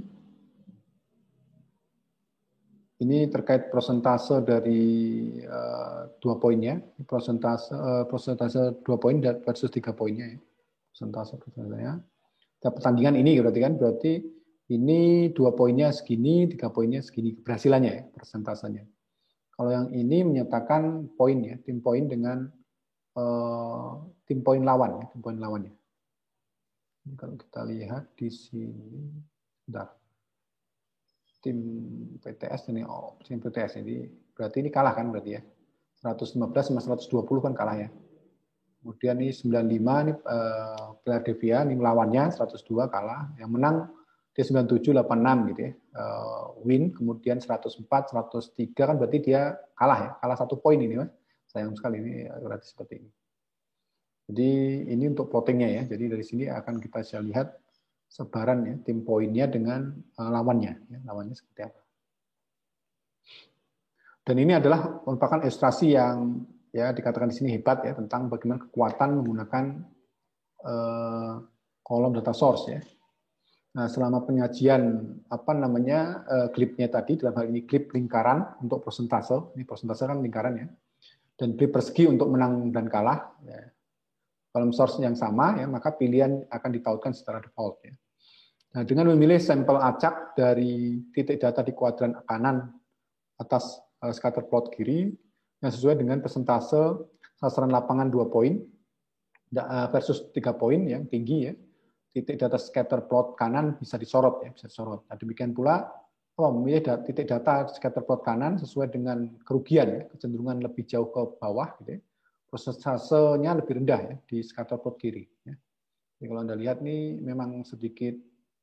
Ini terkait persentase dari 2 poinnya, persentase 2 poin versus 3 poinnya ya. Persentasenya. Pertandingan ini berarti ini 2 poinnya segini, 3 poinnya segini, keberhasilannya ya, persentasenya. Kalau yang ini menyatakan poin ya, tim poin dengan tim poin lawan ya, tim poin lawannya. Kalau kita lihat di sini, bentar. Tim PTS ini, tim PTS ini berarti ini kalah kan berarti ya. 115 sama 120 kan kalah ya. Kemudian ini 95 ini Philadelphia ini lawannya 102 kalah. Yang menang dia 97 86 gitu ya. Win kemudian 104 103 kan berarti dia kalah ya. Kalah 1 poin ini Mas. Sayang sekali ini berarti seperti ini. Jadi ini untuk plottingnya ya. Jadi dari sini akan kita bisa lihat sebaran ya tim poinnya dengan lawannya ya, lawannya seperti apa. Dan ini adalah merupakan ilustrasi yang ya dikatakan di sini hebat ya tentang bagaimana kekuatan menggunakan kolom data source ya. Nah, selama penyajian klipnya tadi dalam hal ini klip lingkaran untuk persentase, ini persentase kan lingkaran ya. Dan klip persegi untuk menang dan kalah ya. Kolom source yang sama ya, maka pilihan akan ditautkan secara default ya. Nah, dengan memilih sampel acak dari titik data di kuadran kanan atas scatter plot kiri yang sesuai dengan persentase sasaran lapangan 2 poin versus 3 poin yang tinggi ya. Titik data scatter plot kanan bisa disorot ya, bisa disorot. Nah, demikian pula memilih titik data scatter plot kanan sesuai dengan kerugian ya, kecenderungan lebih jauh ke bawah gitu ya. Persentasenya lebih rendah ya di scatter plot kiri ya. Jadi kalau Anda lihat nih memang sedikit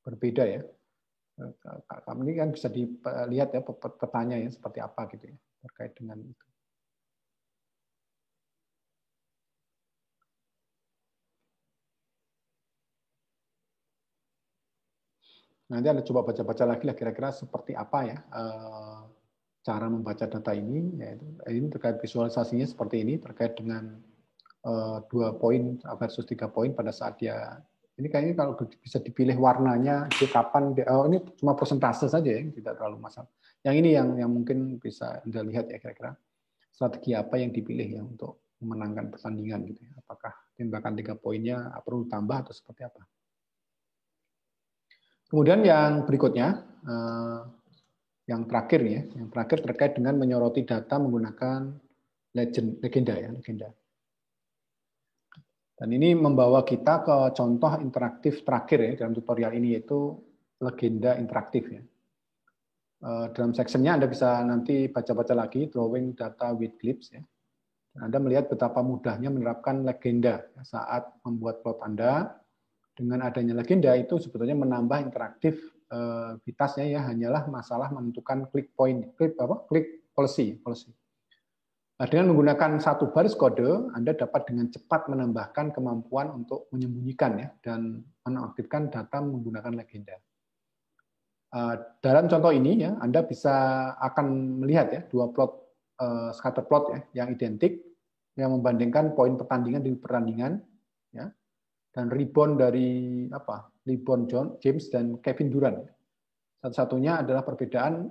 berbeda ya. Kami ini kan bisa dilihat ya petanya ya seperti apa gitu ya terkait dengan itu. Nanti Anda coba baca-baca lagi lah kira-kira seperti apa ya cara membaca data ini. Yaitu, ini terkait visualisasinya seperti ini terkait dengan 2 poin versus 3 poin pada saat dia ini kayaknya kalau bisa dipilih warnanya di kapan ini cuma persentase saja ya tidak terlalu masalah. Yang ini yang mungkin bisa Anda lihat ya kira-kira strategi apa yang dipilih ya untuk memenangkan pertandingan gitu ya. Apakah tembakan 3 poinnya perlu tambah atau seperti apa? Kemudian yang berikutnya yang terakhir ya, yang terakhir terkait dengan menyoroti data menggunakan legenda ya, legenda. Dan ini membawa kita ke contoh interaktif terakhir ya dalam tutorial ini yaitu legenda interaktif ya. Dalam sectionnya Anda bisa nanti baca-baca lagi drawing data with clips ya. Anda melihat betapa mudahnya menerapkan legenda saat membuat plot Anda. Dengan adanya legenda itu sebetulnya menambah interaktivitasnya ya hanyalah masalah menentukan klik point, klik policy. Nah, dengan menggunakan satu baris kode, Anda dapat dengan cepat menambahkan kemampuan untuk menyembunyikan ya dan menonaktifkan data menggunakan legenda. Dalam contoh ini ya, Anda akan melihat ya dua plot scatter plot ya yang identik yang membandingkan poin pertandingan di pertandingan ya dan rebound dari LeBron James dan Kevin Durant. Satu-satunya adalah perbedaan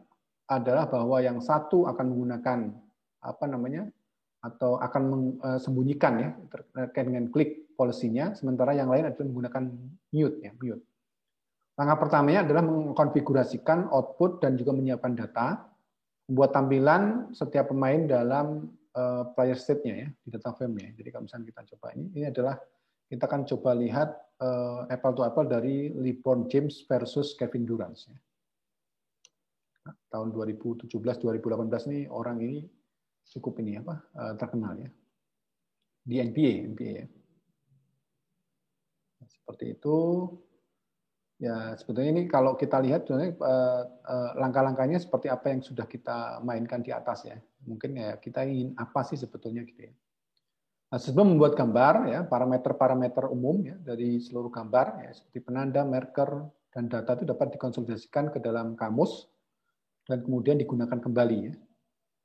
adalah bahwa yang satu akan menggunakan atau akan mensembunyikan ya terkait dengan klik policy-nya, sementara yang lain adalah menggunakan mute ya, mute. Langkah pertamanya adalah mengkonfigurasikan output dan juga menyiapkan data, membuat tampilan setiap pemain dalam player state-nya ya, di data frame-nya. Jadi kalau misalnya kita coba ini adalah kita akan coba lihat apple to apple dari LeBron James versus Kevin Durant ya. Nah, tahun 2017-2018 nih orang ini cukup ini terkenal ya di NBA ya. Nah, seperti itu ya sebetulnya ini kalau kita lihat langkah-langkahnya seperti apa yang sudah kita mainkan di atas ya mungkin ya kita ingin apa sih sebetulnya gitu ya. Nah, sebelum membuat gambar ya parameter-parameter umum ya dari seluruh gambar ya seperti penanda, marker, Dan data itu dapat dikonsolidasikan ke dalam kamus dan kemudian digunakan kembali. Ya.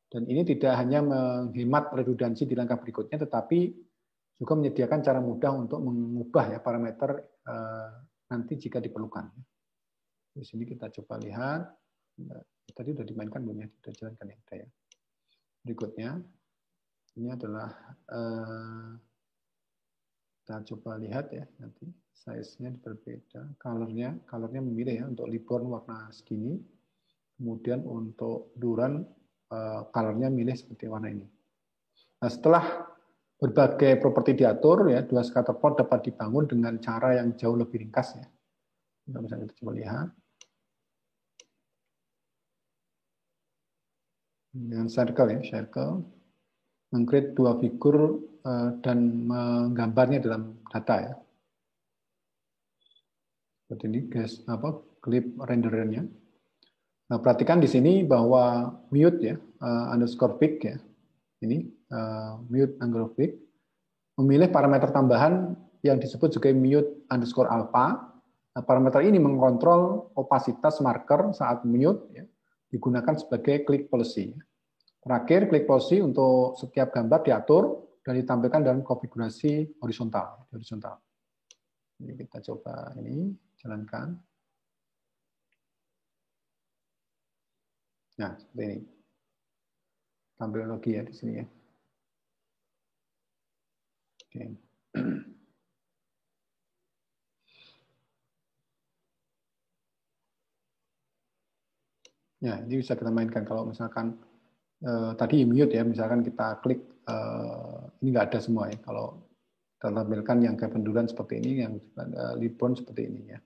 Dan ini tidak hanya menghemat redundansi di langkah berikutnya, tetapi juga menyediakan cara mudah untuk mengubah ya parameter nanti jika diperlukan. Di sini kita coba lihat. Tadi sudah dimainkan belum ya? Sudah jalankan ya. Berikutnya, ini adalah kita coba lihat ya nanti size-nya berbeda, color-nya memilih ya untuk Liborn warna segini, kemudian untuk Duran color-nya milih seperti warna ini. Nah, setelah berbagai properti diatur ya, dua scatter plot dapat dibangun dengan cara yang jauh lebih ringkas ya. Misalnya kita coba lihat dengan circle ya, circle meng-create dua figur dan menggambarnya dalam data ya. Seperti ini guys, clip renderannya. Nah, perhatikan di sini bahwa mute ya, underscore pick ya. Ini mute underscore pick memilih parameter tambahan yang disebut juga mute underscore alpha. Nah, parameter ini mengontrol opasitas marker saat mute ya, digunakan sebagai click policy. Terakhir, click policy untuk setiap gambar diatur dan ditampilkan dalam konfigurasi horizontal. Ini kita coba ini jalankan. Nah, seperti ini. Tampil lagi ya di sini ya. Oke. Ya, ini bisa kita mainkan kalau misalkan tadi mute ya, misalkan kita klik ini nggak ada semua ya. Kalau kita tampilkan yang Kevin Durant seperti ini, yang Liborn seperti ini ya.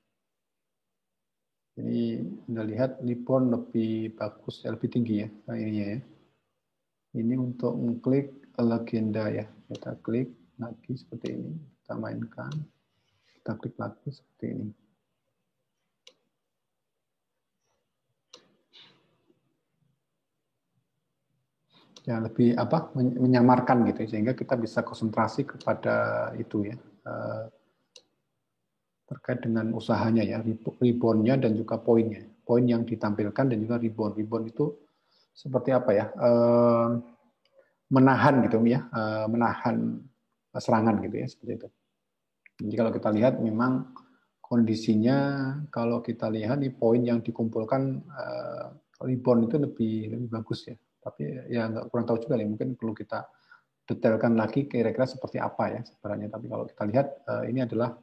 Jadi Anda lihat Liborn lebih bagus, lebih tinggi ya ininya ya. Ini untuk mengklik legenda ya. Kita klik lagi seperti ini, kita mainkan, kita klik lagi seperti ini. Ya lebih menyamarkan gitu sehingga kita bisa konsentrasi kepada itu ya terkait dengan usahanya ya, ribbon-nya dan juga poinnya, poin yang ditampilkan dan juga ribbon itu seperti apa ya, menahan gitu ya, menahan serangan gitu ya, seperti itu. Jadi kalau kita lihat memang kondisinya, kalau kita lihat nih poin yang dikumpulkan ribbon itu lebih bagus ya. Tapi ya nggak kurang tahu juga nih, mungkin perlu kita detailkan lagi kira-kira seperti apa ya sebenarnya. Tapi kalau kita lihat ini adalah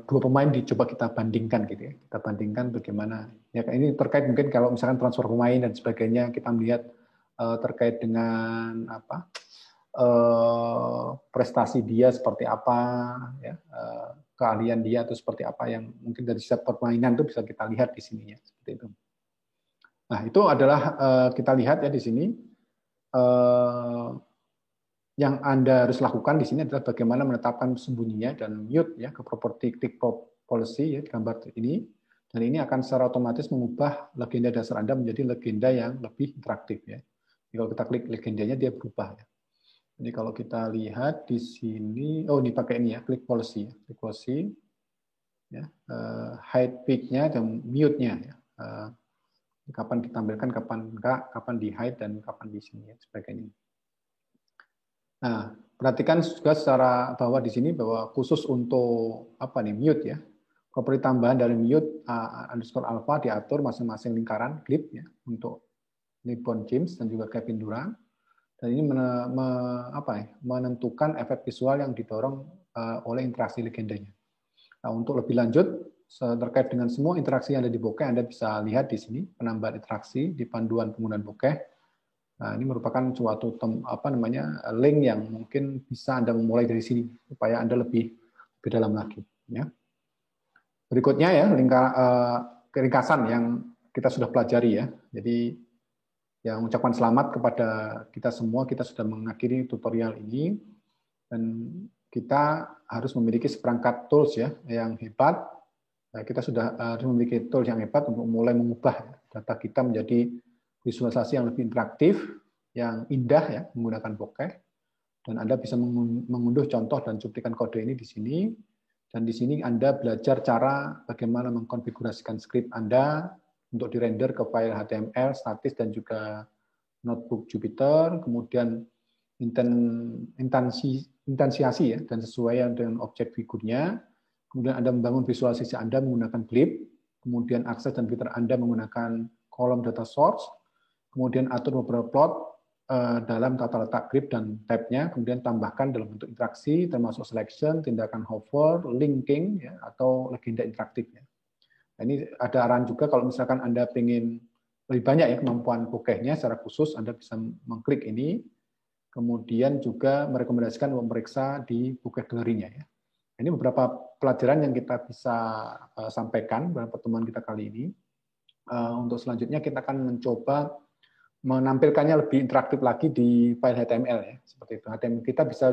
dua pemain dicoba kita bandingkan gitu ya. Kita bandingkan bagaimana. Ya ini terkait mungkin kalau misalkan transfer pemain dan sebagainya, kita melihat terkait dengan prestasi dia seperti apa ya, keahlian dia atau seperti apa yang mungkin dari setiap permainan itu bisa kita lihat di sini ya, seperti itu. Nah, itu adalah kita lihat ya di sini yang Anda harus lakukan di sini adalah bagaimana menetapkan sembunyinya dan mute ya ke properti click policy ya gambar ini, dan ini akan secara otomatis mengubah legenda dasar Anda menjadi legenda yang lebih interaktif ya. Jadi kalau kita klik legendanya dia berubah ya. Jadi kalau kita lihat di sini, ini pakai ini ya, click policy ya, hide pick-nya dan mute-nya ya. Kapan ditampilkan, kapan enggak, kapan di hide dan kapan di sini ya, sebagainya. Nah, perhatikan juga secara bahwa di sini bahwa khusus untuk mute ya, properti tambahan dari mute underscore alpha diatur masing-masing lingkaran clip ya untuk LeBron James dan juga Kevin Durant, dan ini menentukan efek visual yang didorong oleh interaksi legendanya. Nah, untuk lebih lanjut terkait dengan semua interaksi yang ada di bokeh, Anda bisa lihat di sini penambahan interaksi di panduan penggunaan bokeh. Nah, ini merupakan suatu link yang mungkin bisa Anda memulai dari sini supaya Anda lebih dalam lagi. Ya. Berikutnya ya ringkasan yang kita sudah pelajari ya. Jadi yang mengucapkan selamat kepada kita semua, kita sudah mengakhiri tutorial ini dan kita harus memiliki seperangkat tools ya yang hebat. Nah, kita sudah harus memiliki tools yang hebat untuk mulai mengubah data kita menjadi visualisasi yang lebih interaktif, yang indah ya menggunakan bokeh, dan Anda bisa mengunduh contoh dan cuplikan kode ini di sini, Dan di sini Anda belajar cara bagaimana mengkonfigurasikan script Anda untuk dirender ke file HTML, statis, dan juga notebook Jupyter, kemudian instansiasi ya, dan sesuai dengan objek figurnya. Kemudian Anda membangun visualisasi Anda menggunakan Glib, kemudian akses dan filter Anda menggunakan kolom data source, kemudian atur beberapa plot dalam tata letak grid dan tab-nya, kemudian tambahkan dalam bentuk interaksi, termasuk selection, tindakan hover, linking, ya, atau legenda interaktifnya. Nah, ini ada arahan juga kalau misalkan Anda ingin lebih banyak ya kemampuan bokehnya secara khusus, Anda bisa mengklik ini, kemudian juga merekomendasikan memeriksa di bokeh gallery-nya. Ya. Ini beberapa pelajaran yang kita bisa sampaikan dalam pertemuan kita kali ini. Untuk selanjutnya kita akan mencoba menampilkannya lebih interaktif lagi di file HTML ya, seperti itu. HTML kita bisa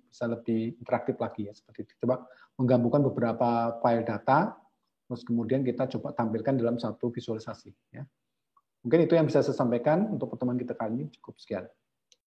bisa lebih interaktif lagi ya, seperti itu. Coba menggabungkan beberapa file data, terus kemudian kita coba tampilkan dalam satu visualisasi ya. Mungkin itu yang bisa saya sampaikan untuk pertemuan kita kali ini. Cukup sekian.